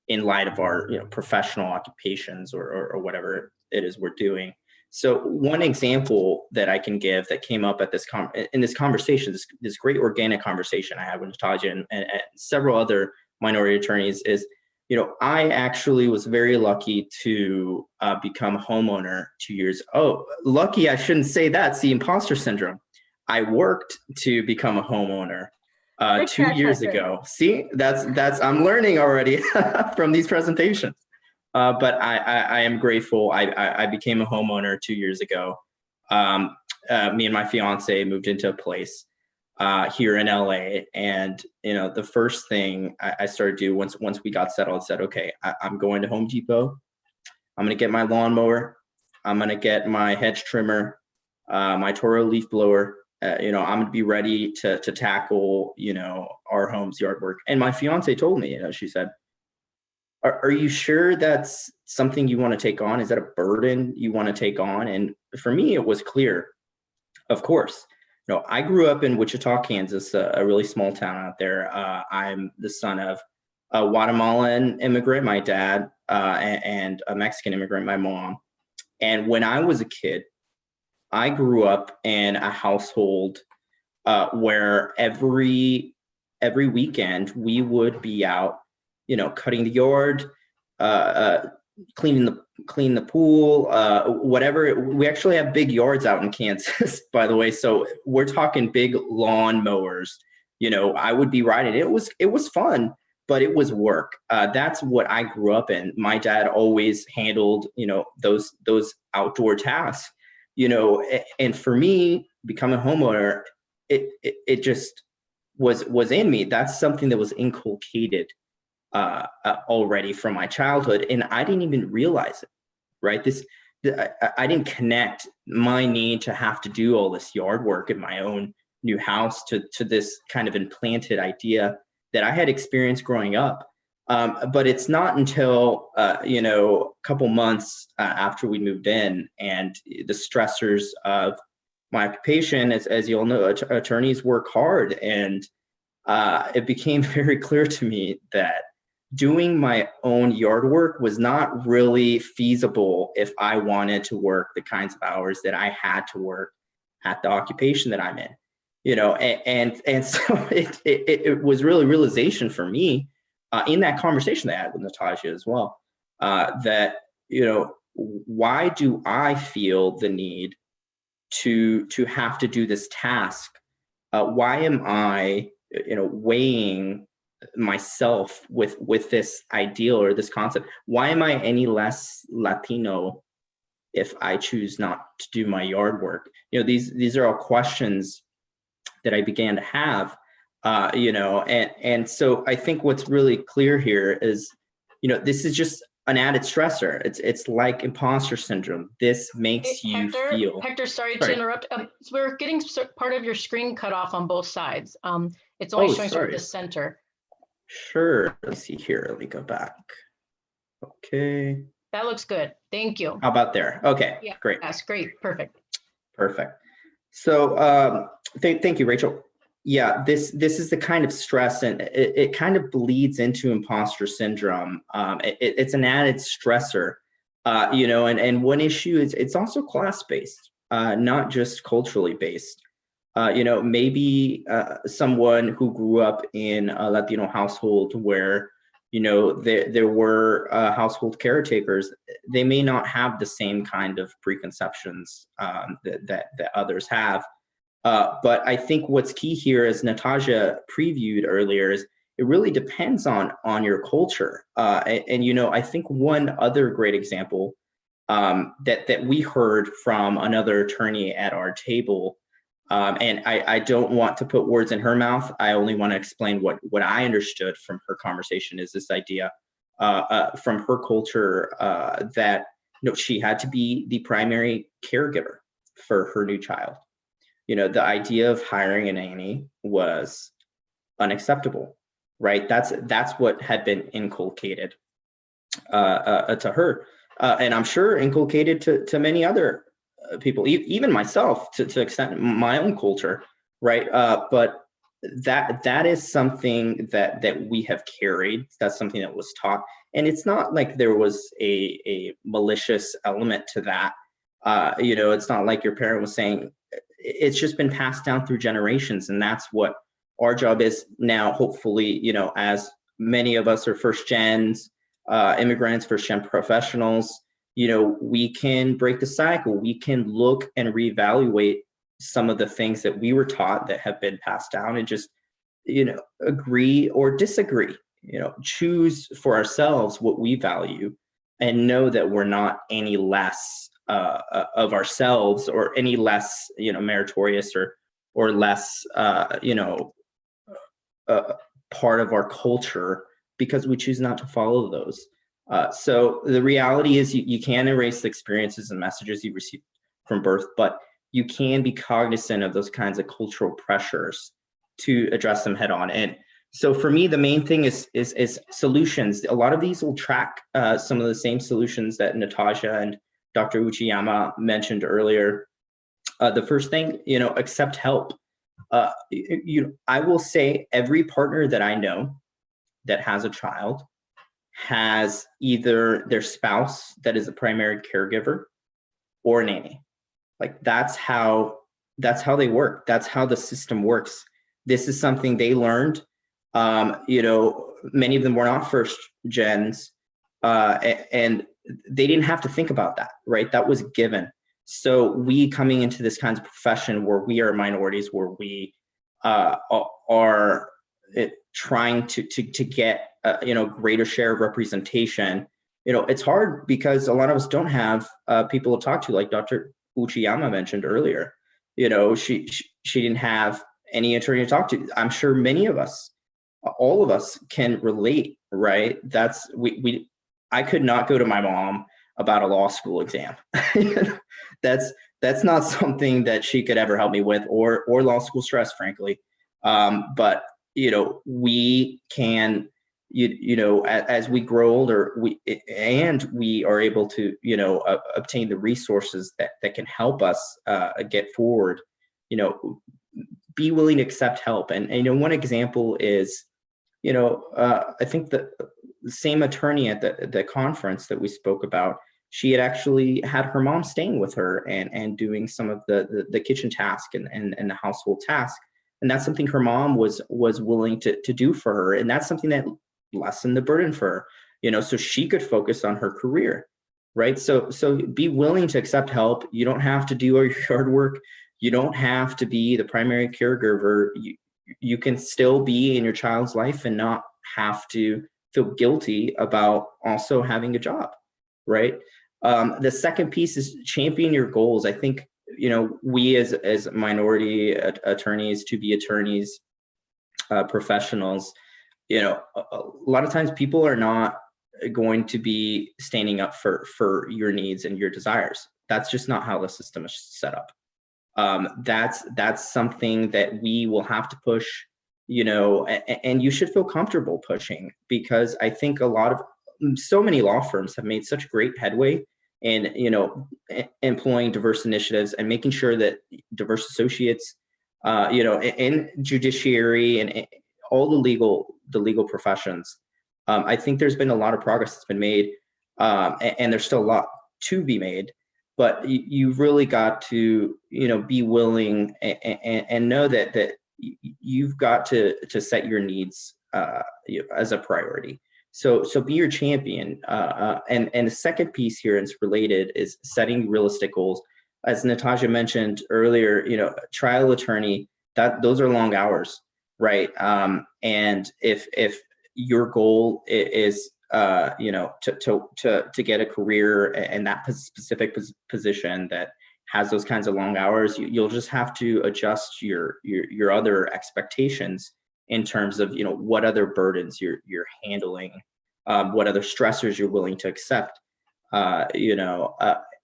in light of our professional occupations or whatever it is we're doing. So one example that I can give that came up at in this conversation, this great organic conversation I had with Natassia and several other minority attorneys is, I actually was very lucky to become a homeowner 2 years. Oh, lucky, I shouldn't say that. See, imposter syndrome. I worked to become a homeowner 2 years ago. See, that's I'm learning already from these presentations. But I am grateful. I became a homeowner 2 years ago. Me and my fiance moved into a place here in LA, and the first thing I started to do once we got settled, said, okay, I'm going to Home Depot. I'm gonna get my lawnmower. I'm gonna get my hedge trimmer, my Toro leaf blower. I'm gonna be ready to tackle our home's yard work. And my fiance told me, she said, are you sure that's something you want to take on? Is that a burden you want to take on? And for me, it was clear. Of course, I grew up in Wichita, Kansas, a really small town out there. I'm the son of a Guatemalan immigrant, my dad, and a Mexican immigrant, my mom. And when I was a kid, I grew up in a household where every weekend we would be out, cutting the yard, cleaning the pool, whatever. We actually have big yards out in Kansas, by the way. So we're talking big lawn mowers. I would be riding. It was fun, but it was work. That's what I grew up in. My dad always handled, those outdoor tasks, and for me, becoming a homeowner, it just was in me. That's something that was inculcated already from my childhood, and I didn't even realize it. Right? I didn't connect my need to have to do all this yard work in my own new house to this kind of implanted idea that I had experienced growing up. But it's not until a couple months after we moved in and the stressors of my occupation, as you all know, attorneys work hard, and it became very clear to me that doing my own yard work was not really feasible if I wanted to work the kinds of hours that I had to work at the occupation that I'm in, and so it was really realization for me in that conversation that I had with Natassia as well, that, why do I feel the need to have to do this task? Why am I, weighing myself with this ideal or this concept? Why am I any less Latino if I choose not to do my yard work? These are all questions that I began to have, and so I think what's really clear here is, this is just an added stressor. It's like imposter syndrome. This makes you feel. Hector, sorry to interrupt. So we're getting part of your screen cut off on both sides. It's only showing sort of the center. Sure. Let me see here. Let me go back. Okay. That looks good. Thank you. How about there? Okay. Yeah. Great. That's great. Perfect. So thank you, Rachel. Yeah, this is the kind of stress, and it kind of bleeds into imposter syndrome. It's an added stressor, and one issue is it's also class-based, not just culturally based. Maybe someone who grew up in a Latino household where, there were household caretakers, they may not have the same kind of preconceptions that others have. But I think what's key here, as Natassia previewed earlier, is it really depends on your culture. And I think one other great example that we heard from another attorney at our table, and I don't want to put words in her mouth. I only want to explain what I understood from her conversation, is this idea from her culture that she had to be the primary caregiver for her new child. The idea of hiring a nanny was unacceptable, right? That's what had been inculcated to her. and I'm sure inculcated to many other people, even myself, to extend my own culture, right? But that is something that we have carried. That's something that was taught, and it's not like there was a malicious element to that. It's not like your parent was saying. It's just been passed down through generations, and that's what our job is now. Hopefully, as many of us are first gens, immigrants, first gen professionals, we can break the cycle. We can look and reevaluate some of the things that we were taught that have been passed down, and just, agree or disagree, choose for ourselves what we value, and know that we're not any less of ourselves, or any less, meritorious, or less, part of our culture, because we choose not to follow those. So the reality is you can erase the experiences and messages you received from birth, but you can be cognizant of those kinds of cultural pressures to address them head on. And so for me, the main thing is solutions. A lot of these will track some of the same solutions that Natassia and Dr. Uchiyama mentioned earlier. The first thing, accept help. I will say every partner that I know that has a child has either their spouse that is a primary caregiver or a nanny. Like that's how they work. That's how the system works. This is something they learned. Many of them were not first gens, and they didn't have to think about that, right? That was given. So we coming into this kind of profession where we are minorities, where we are trying to get greater share of representation. It's hard because a lot of us don't have people to talk to, like Dr. Uchiyama mentioned earlier. She didn't have any attorney to talk to. I'm sure many of us, all of us, can relate, right? That's I could not go to my mom about a law school exam. That's not something that she could ever help me with, or law school stress, frankly. But we can, as we grow older, we are able to, obtain the resources that can help us get forward. Be willing to accept help. And one example is, I think the same attorney at the conference that we spoke about, she had actually had her mom staying with her and doing some of the kitchen task and the household task. And that's something her mom was willing to do for her. And that's something that lessened the burden for her, so she could focus on her career, right? So be willing to accept help. You don't have to do all your hard work. You don't have to be the primary caregiver. You can still be in your child's life and not have to feel guilty about also having a job, right? The second piece is champion your goals. I think, we as minority attorneys, to be attorneys, professionals, a lot of times people are not going to be standing up for your needs and your desires. That's just not how the system is set up. That's something that we will have to push, and you should feel comfortable pushing, because I think so many law firms have made such great headway in, employing diverse initiatives and making sure that diverse associates, in judiciary and all the legal professions. I think there's been a lot of progress that's been made, and there's still a lot to be made. But you've really got to, be willing and know that you've got to set your needs as a priority. So be your champion. And the second piece here, and it's related, is setting realistic goals. As Natassia mentioned earlier, trial attorney, those are long hours, right? And if your goal is to get a career and that specific position that has those kinds of long hours, you'll just have to adjust your other expectations in terms of what other burdens you're handling, what other stressors you're willing to accept,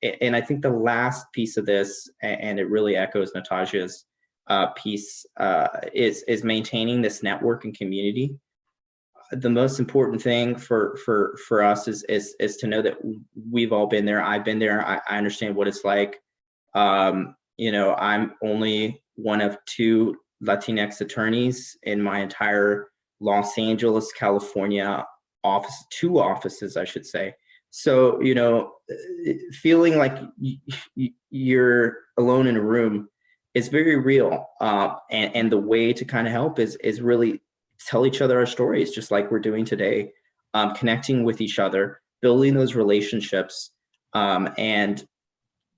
and I think the last piece of this, and it really echoes Natassia's piece, is maintaining this network and community. the most important thing for us is to know that we've all been there. I've been there. I understand what it's like. You know, I'm only one of 2 Latinx attorneys in my entire Los Angeles, California office, 2 offices, I should say. So, you know, feeling like you're alone in a room is very real. And the way to kind of help is really tell each other our stories, just like we're doing today, connecting with each other, building those relationships, and,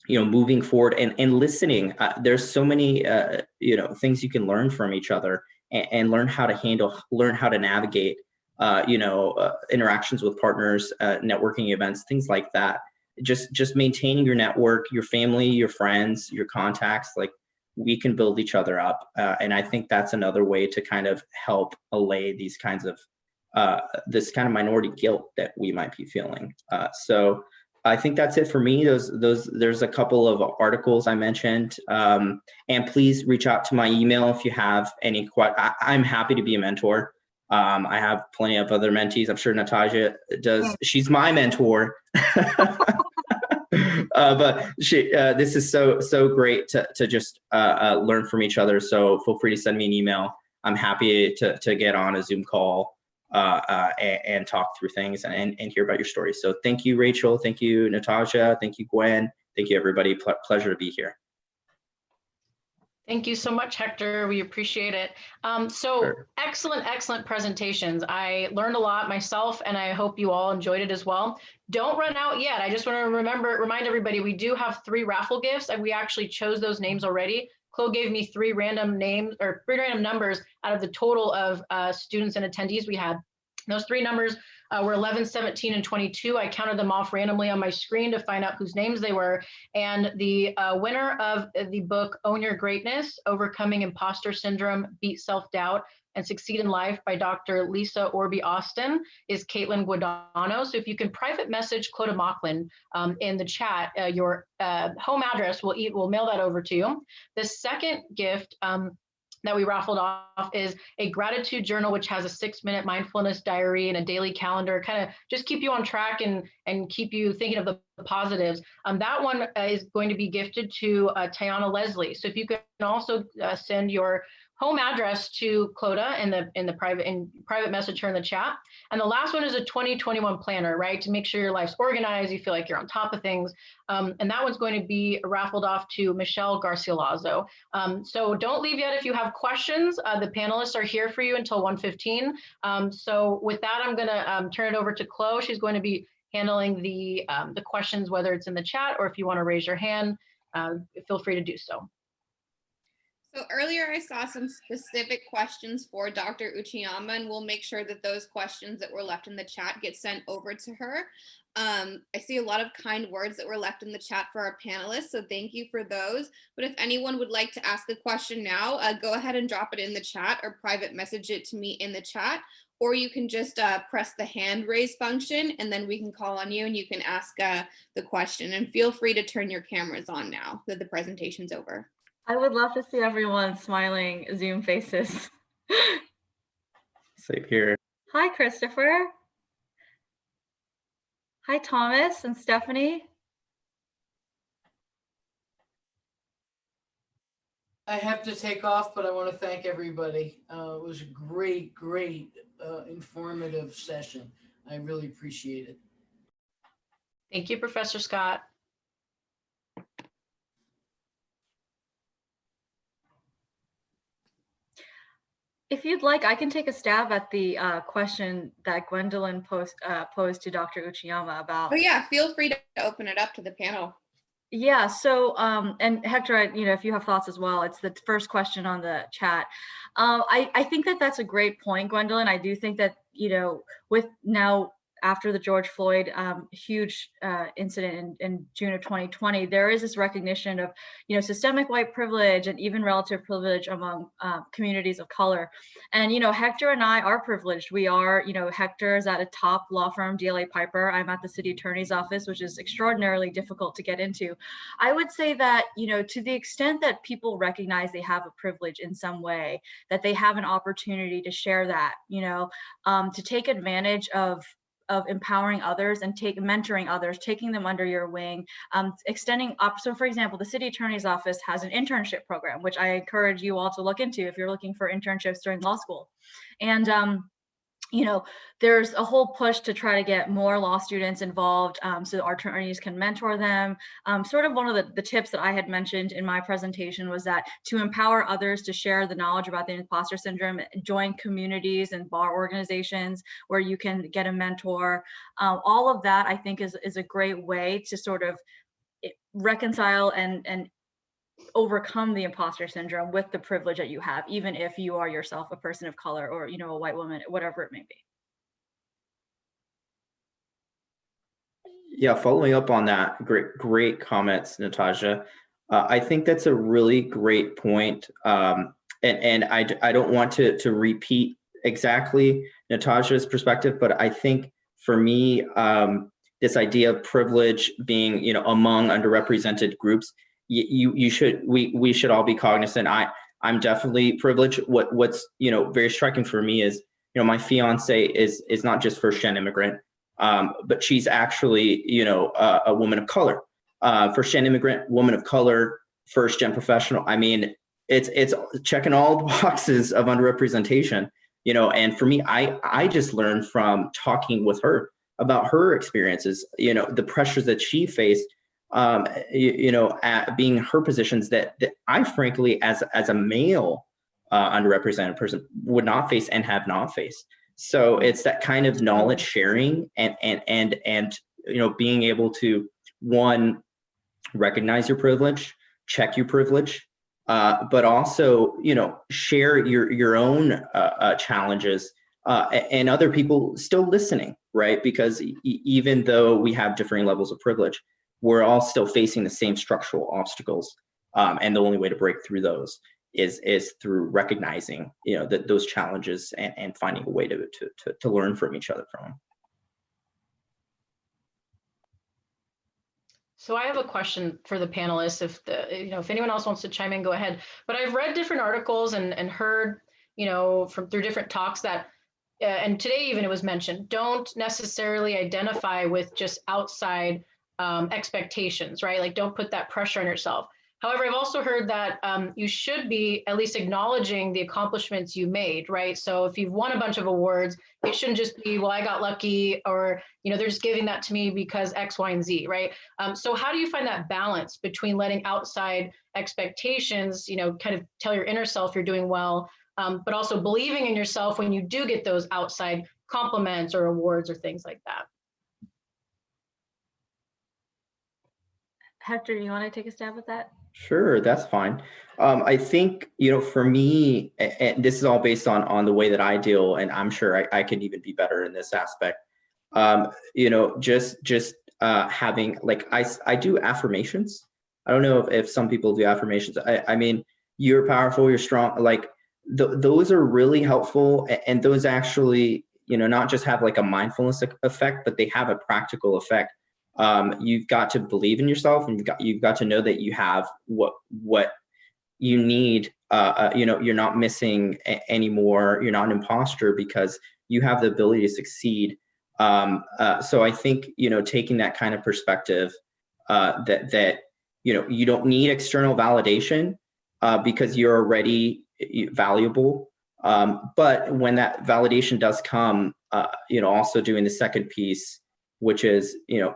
you know, moving forward and listening. There's so many, you know, things you can learn from each other and learn how to handle, learn how to navigate, you know, interactions with partners, networking events, things like that. Just maintaining your network, your family, your friends, your contacts, like we can build each other up. And I think that's another way to kind of help allay these kinds of, this kind of minority guilt that we might be feeling. So I think that's it for me. There's a couple of articles I mentioned, and please reach out to my email if you have any questions. I'm happy to be a mentor. I have plenty of other mentees. I'm sure Natassia does. She's my mentor. But this is so great to just learn from each other. So feel free to send me an email. I'm happy to get on a Zoom call and talk through things and hear about your stories. So thank you, Rachel. Thank you, Natassia. Thank you, Gwen. Thank you, everybody. Pleasure to be here. Thank you so much, Hector. We appreciate it. Sure. Excellent presentations. I learned a lot myself, and I hope you all enjoyed it as well. Don't run out yet. I just want to remind everybody, we do have 3 raffle gifts, and we actually chose those names already. Chloe gave me 3 random names or 3 random numbers out of the total of students and attendees we had. Those 3 numbers were 11, 17, and 22. I counted them off randomly on my screen to find out whose names they were. And the winner of the book, Own Your Greatness, Overcoming Imposter Syndrome, Beat Self-Doubt, and Succeed in Life by Dr. Lisa Orby Austin is Caitlin Guadano. So if you can private message Clodagh Mocklin in the chat, your home address, we'll mail that over to you. The second gift that we raffled off is a gratitude journal, which has a 6-minute mindfulness diary and a daily calendar, kind of just keep you on track and keep you thinking of the positives. That one is going to be gifted to Tiana Leslie. So if you can also send your home address to Clodagh in the private message her in the chat. And the last one is a 2021 planner, right? To make sure your life's organized, you feel like you're on top of things. And that one's going to be raffled off to Michelle Garcilazo. So don't leave yet if you have questions. The panelists are here for you until 1:15. So with that, I'm gonna turn it over to Chloe. She's going to be handling the questions, whether it's in the chat or if you want to raise your hand, feel free to do so. So earlier I saw some specific questions for Dr. Uchiyama, and we'll make sure that those questions that were left in the chat get sent over to her. I see a lot of kind words that were left in the chat for our panelists, so thank you for those. But if anyone would like to ask a question now, go ahead and drop it in the chat or private message it to me in the chat, or you can just press the hand raise function and then we can call on you and you can ask the question. And feel free to turn your cameras on now that the presentation's over. I would love to see everyone smiling Zoom faces. Same here. Hi, Christopher. Hi, Thomas and Stephanie. I have to take off, but I want to thank everybody. It was a great, informative session. I really appreciate it. Thank you, Professor Scott. If you'd like, I can take a stab at the question that Gwendolyn posed to Dr. Uchiyama about. Oh yeah, feel free to open it up to the panel. Yeah, so, and Hector, if you have thoughts as well, it's the first question on the chat. I think that that's a great point, Gwendolyn. I do think that, with now after the George Floyd huge incident in June of 2020, there is this recognition of, you know, systemic white privilege and even relative privilege among communities of color. And, you know, Hector and I are privileged. We are, you know, Hector is at a top law firm, DLA Piper. I'm at the city attorney's office, which is extraordinarily difficult to get into. I would say that, you know, to the extent that people recognize they have a privilege in some way, that they have an opportunity to share that, you know, to take advantage of empowering others and mentoring others, taking them under your wing, extending up. So for example, the city attorney's office has an internship program, which I encourage you all to look into if you're looking for internships during law school. And you know, there's a whole push to try to get more law students involved so our attorneys can mentor them. Sort of one of the tips that I had mentioned in my presentation was that to empower others to share the knowledge about the imposter syndrome, join communities and bar organizations where you can get a mentor. All of that, I think, is a great way to sort of reconcile and overcome the imposter syndrome with the privilege that you have, even if you are yourself a person of color or, you know, a white woman, whatever it may be. Yeah, following up on that, great comments, Natasha. I think that's a really great point. And I don't want to repeat exactly Natasha's perspective, but I think for me, this idea of privilege being, you know, among underrepresented groups, we should all be cognizant. I'm definitely privileged. What's, you know, very striking for me is, you know, my fiance is not just first-gen immigrant, but she's actually, you know, a woman of color, first-gen immigrant, woman of color, first-gen professional. I mean, it's checking all the boxes of underrepresentation, you know. And for me, I just learned from talking with her about her experiences, you know, the pressures that she faced, you know, at being her positions that I frankly, as a male underrepresented person, would not face and have not faced. So it's that kind of knowledge sharing and you know, being able to, one, recognize your privilege, check your privilege, but also, you know, share your own challenges, and other people still listening, right? Because even though we have differing levels of privilege, we're all still facing the same structural obstacles, and the only way to break through those is through recognizing, you know, those challenges and finding a way to learn from each other from them. So I have a question for the panelists. If anyone else wants to chime in, go ahead. But I've read different articles and heard, you know, through different talks that, and today even it was mentioned, don't necessarily identify with just outside expectations, right? Like, don't put that pressure on yourself. However, I've also heard that you should be at least acknowledging the accomplishments you made, right? So if you've won a bunch of awards, it shouldn't just be, well, I got lucky, or, you know, they're just giving that to me because X, Y, and Z, right? So how do you find that balance between letting outside expectations, you know, kind of tell your inner self you're doing well, but also believing in yourself when you do get those outside compliments or awards or things like that? Hector, you want to take a stab at that? Sure, that's fine. I think, you know, for me, and this is all based on the way that I deal, and I'm sure I can even be better in this aspect. You know, just having, like, I do affirmations. I don't know if some people do affirmations. I mean, you're powerful, you're strong. Like, those are really helpful, and those actually, you know, not just have like a mindfulness effect, but they have a practical effect. You've got to believe in yourself, and you've got to know that you have what you need. You know, you're not missing anymore. You're not an imposter because you have the ability to succeed. So I think, you know, taking that kind of perspective, that you know, you don't need external validation because you're already valuable. But when that validation does come, you know, also doing the second piece, which is, you know,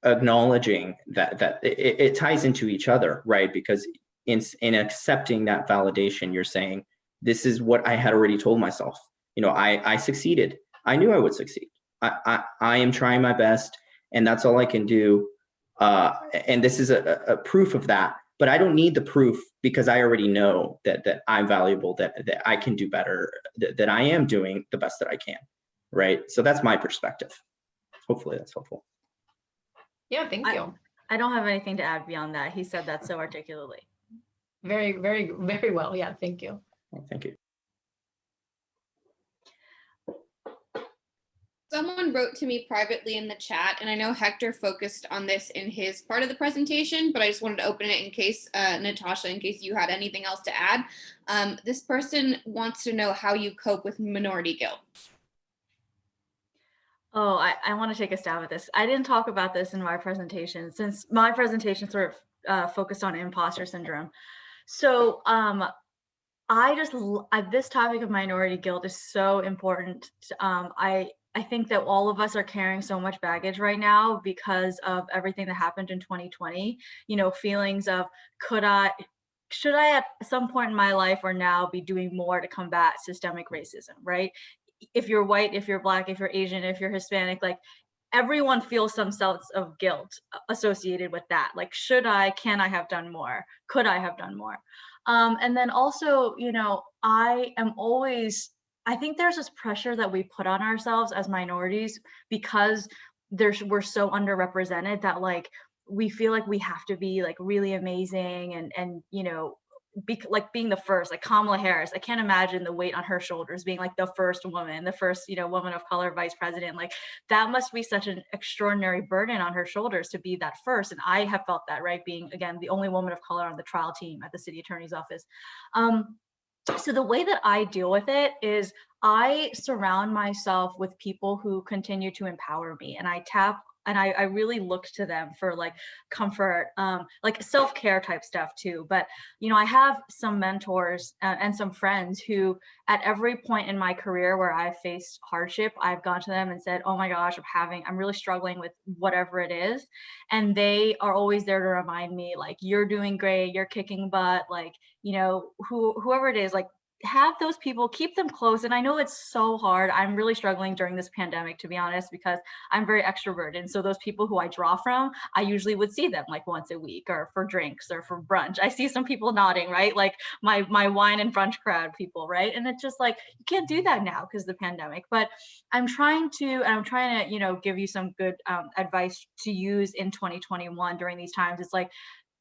acknowledging that it ties into each other, right? Because in accepting that validation, you're saying, this is what I had already told myself. You know, I succeeded. I knew I would succeed. I am trying my best, and that's all I can do. And this is a proof of that. But I don't need the proof, because I already know that I'm valuable, that I can do better, that I am doing the best that I can. right? So that's my perspective. Hopefully that's helpful. Yeah, thank you. I don't have anything to add beyond that. He said that so articulately. Very, very, very well. Yeah, thank you. Well, thank you. Someone wrote to me privately in the chat, and I know Hector focused on this in his part of the presentation, but I just wanted to open it in case, Natasha, in case you had anything else to add. This person wants to know how you cope with minority guilt. Oh, I want to take a stab at this. I didn't talk about this in my presentation since my presentation sort of focused on imposter syndrome. So this topic of minority guilt is so important. I think that all of us are carrying so much baggage right now because of everything that happened in 2020. You know, feelings of should I at some point in my life or now be doing more to combat systemic racism, right? If you're white, if you're Black, if you're Asian, if you're Hispanic, like everyone feels some sense of guilt associated with that. Like, can I have done more? Could I have done more? And then also, you know, I think there's this pressure that we put on ourselves as minorities because we're so underrepresented that like we feel like we have to be like really amazing and you know, being the first, like Kamala Harris. I can't imagine the weight on her shoulders being like the first woman, the first, you know, woman of color vice president. Like that must be such an extraordinary burden on her shoulders to be that first. And I have felt that, right? Being, again, the only woman of color on the trial team at the city attorney's office. So the way that I deal with it is I surround myself with people who continue to empower me, and I really look to them for like comfort, like self-care type stuff too. But, you know, I have some mentors and some friends who at every point in my career where I've faced hardship, I've gone to them and said, oh my gosh, I'm really struggling with whatever it is. And they are always there to remind me, like, you're doing great, you're kicking butt, like, you know, whoever it is, like, have those people, keep them close. And I know it's so hard. I'm really struggling during this pandemic, to be honest, because I'm very extroverted. And so those people who I draw from, I usually would see them like once a week or for drinks or for brunch. I see some people nodding, right? Like my wine and brunch crowd people, right? And it's just like, you can't do that now because of the pandemic. But I'm trying to, you know, give you some good advice to use in 2021 during these times. It's like,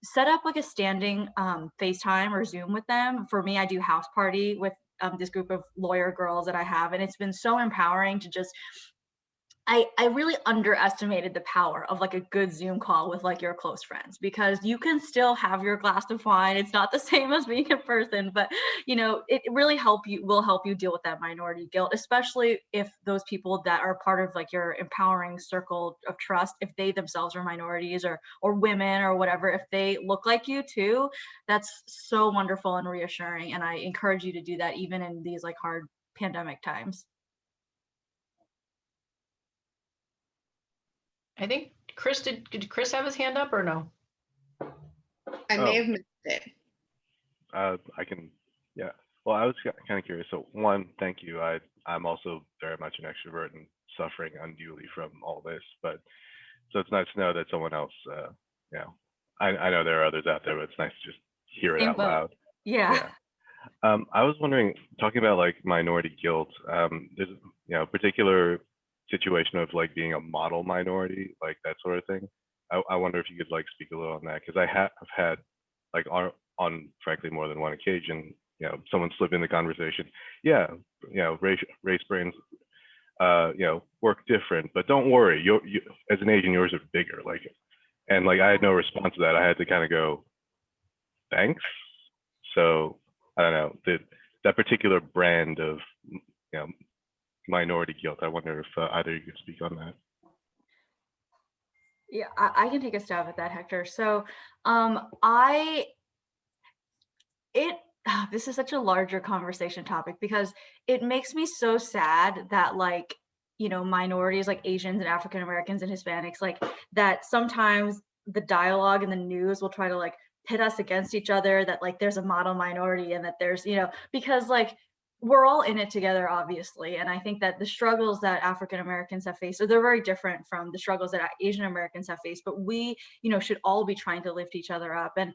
set up like a standing FaceTime or Zoom with them. For me, I do house party with this group of lawyer girls that I have, and it's been so empowering to just, I really underestimated the power of like a good Zoom call with like your close friends, because you can still have your glass of wine. It's not the same as being in person, but you know, it really will help you deal with that minority guilt, especially if those people that are part of like your empowering circle of trust, if they themselves are minorities or women or whatever, if they look like you too, that's so wonderful and reassuring. And I encourage you to do that even in these like hard pandemic times. I think did Chris have his hand up or no? I may have missed it. I can, yeah. Well, I was kind of curious. So one, thank you. I'm also very much an extrovert and suffering unduly from all this, but so it's nice to know that someone else, you know, I know there are others out there, but it's nice to just hear it out loud. Yeah. I was wondering, talking about like minority guilt, there's, you know, particular situation of like being a model minority, like that sort of thing. I wonder if you could like speak a little on that, because I have had like on frankly more than one occasion, you know, someone slip in the conversation, yeah, you know, race brains, you know, work different, but don't worry, you as an Asian, yours are bigger, like, and like I had no response to that. I had to kind of go, thanks. So I don't know, that particular brand of, you know, minority guilt. I wonder if either of you could speak on that. Yeah, I can take a stab at that, Hector. So this is such a larger conversation topic because it makes me so sad that like, you know, minorities like Asians and African Americans and Hispanics, like that sometimes the dialogue in the news will try to like pit us against each other, that like there's a model minority and that there's, you know, because like we're all in it together, obviously. And I think that the struggles that African Americans have faced, they're very different from the struggles that Asian Americans have faced, but we, you know, should all be trying to lift each other up. And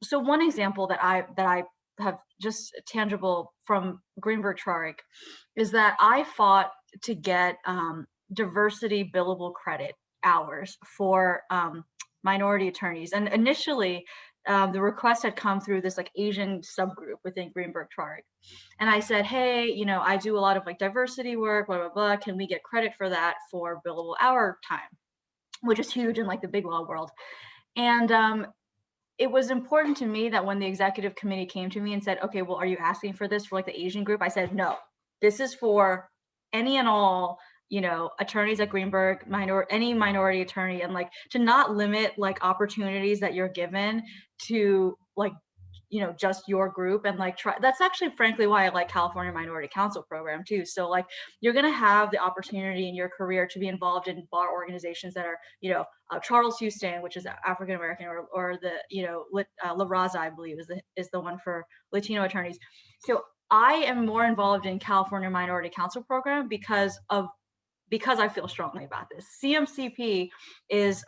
so one example that I have just tangible from Greenberg Trarick is that I fought to get diversity billable credit hours for minority attorneys. And initially, the request had come through this like Asian subgroup within Greenberg Trarick. And I said, hey, you know, I do a lot of like diversity work, blah, blah, blah. Can we get credit for that for billable hour time? Which is huge in like the big law world. And it was important to me that when the executive committee came to me and said, okay, well, are you asking for this for like the Asian group? I said, no, this is for any and all, you know, attorneys at Greenberg, any minority attorney, and like to not limit like opportunities that you're given to like, you know, just your group, and like try. That's actually frankly why I like California Minority Council program too. So like you're going to have the opportunity in your career to be involved in bar organizations that are, you know, Charles Houston, which is African American, or the, you know, La Raza, I believe is the one for Latino attorneys. So I am more involved in California Minority Council program because I feel strongly about this. CMCP is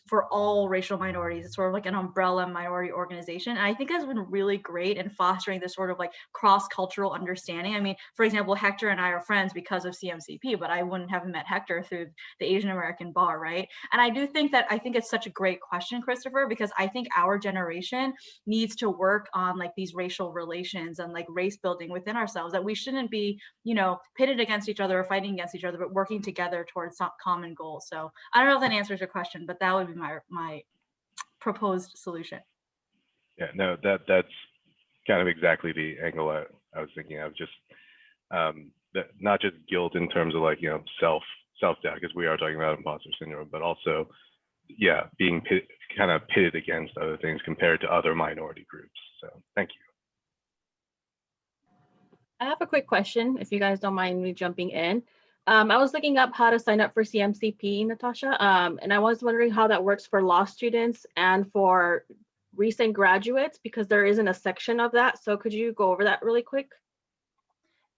for all racial minorities. It's sort of like an umbrella minority organization. And I think has been really great in fostering this sort of like cross-cultural understanding. I mean, for example, Hector and I are friends because of CMCP, but I wouldn't have met Hector through the Asian American bar, right? And I think it's such a great question, Christopher, because I think our generation needs to work on like these racial relations and like race building within ourselves, that we shouldn't be, you know, pitted against each other or fighting against each other, but working together towards some common goals. So I don't know if that answers your question, but that would be my proposed solution. Yeah, no, that's kind of exactly the angle I was thinking of. Just not just guilt in terms of like, you know, self-doubt, because we are talking about imposter syndrome, but also, yeah, being kind of pitted against other things compared to other minority groups. So thank you. I have a quick question, if you guys don't mind me jumping in. I was looking up how to sign up for CMCP, Natasha, and I was wondering how that works for law students and for recent graduates, because there isn't a section of that. So could you go over that really quick?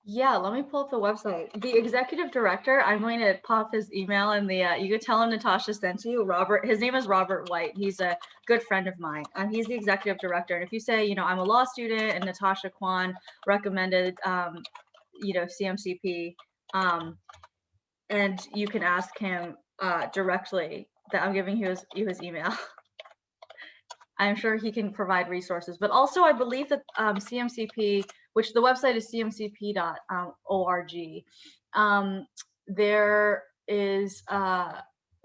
Yeah, let me pull up the website. The executive director, I'm going to pop his email in the, you could tell him Natasha sent you. Robert, his name is Robert White. He's a good friend of mine. He's the executive director. And if you say, you know, I'm a law student and Natassia Kwan recommended, you know, CMCP, and you can ask him directly. That I'm giving you his email. I'm sure he can provide resources. But also, I believe that CMCP, which the website is cmcp.org,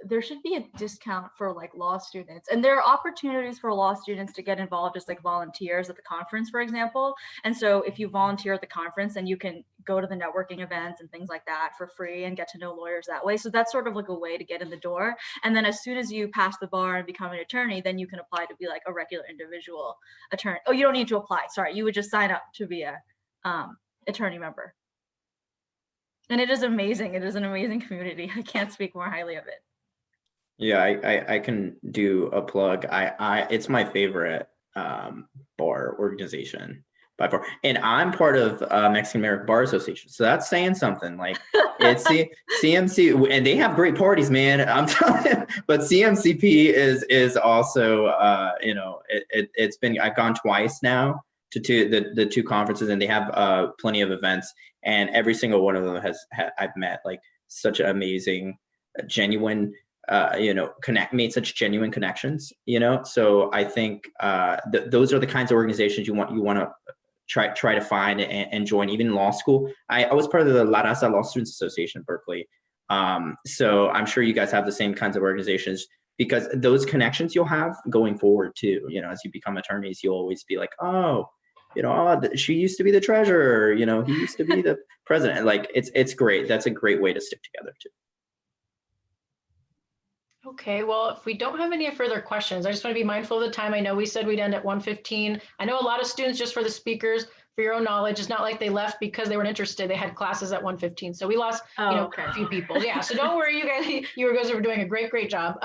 there should be a discount for like law students, and there are opportunities for law students to get involved as like volunteers at the conference, for example. And so if you volunteer at the conference, then you can go to the networking events and things like that for free and get to know lawyers that way. So that's sort of like a way to get in the door. And then as soon as you pass the bar and become an attorney, then you can apply to be like a regular individual attorney. Oh, you don't need to apply. Sorry, you would just sign up to be a attorney member. And it is amazing. It is an amazing community. I can't speak more highly of it. Yeah, I can do a plug. It's my favorite bar organization by far, and I'm part of Mexican American Bar Association, so that's saying something. Like it's CMC, and they have great parties, man. I'm telling you. But CMCP is also, you know, it's been, I've gone twice now to the two conferences, and they have plenty of events, and every single one of them I've met like such amazing, genuine. You know, made such genuine connections, you know. So I think those are the kinds of organizations you want to try to find and join, even in law school. I was part of the La Raza Law Students Association in Berkeley. So I'm sure you guys have the same kinds of organizations, because those connections you'll have going forward too. You know, as you become attorneys, you'll always be like, oh, you know, she used to be the treasurer, you know, he used to be the president. Like it's great. That's a great way to stick together too. Okay, well, if we don't have any further questions, I just want to be mindful of the time. I know we said we'd end at 1:15. I know a lot of students, just for the speakers, for your own knowledge, it's not like they left because they weren't interested. They had classes at 1:15. So we lost, okay. a few people. Yeah, so don't worry, you guys are doing a great job.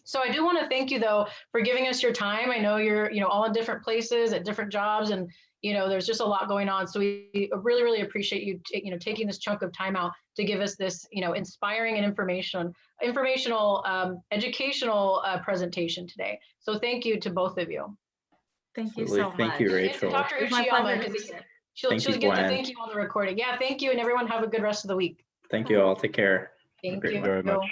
So I do want to thank you though for giving us your time. I know you're, all in different places at different jobs, and there's just a lot going on. So we really appreciate you, taking this chunk of time out to give us this, inspiring and informational, educational presentation today. So thank you to both of you. Thank you so much. Thank you, Rachel. Dr. Uchiyama, she'll get to thank you on the recording. Yeah, thank you, and everyone have a good rest of the week. Thank you all. Take care. Thank Thank you you. very much.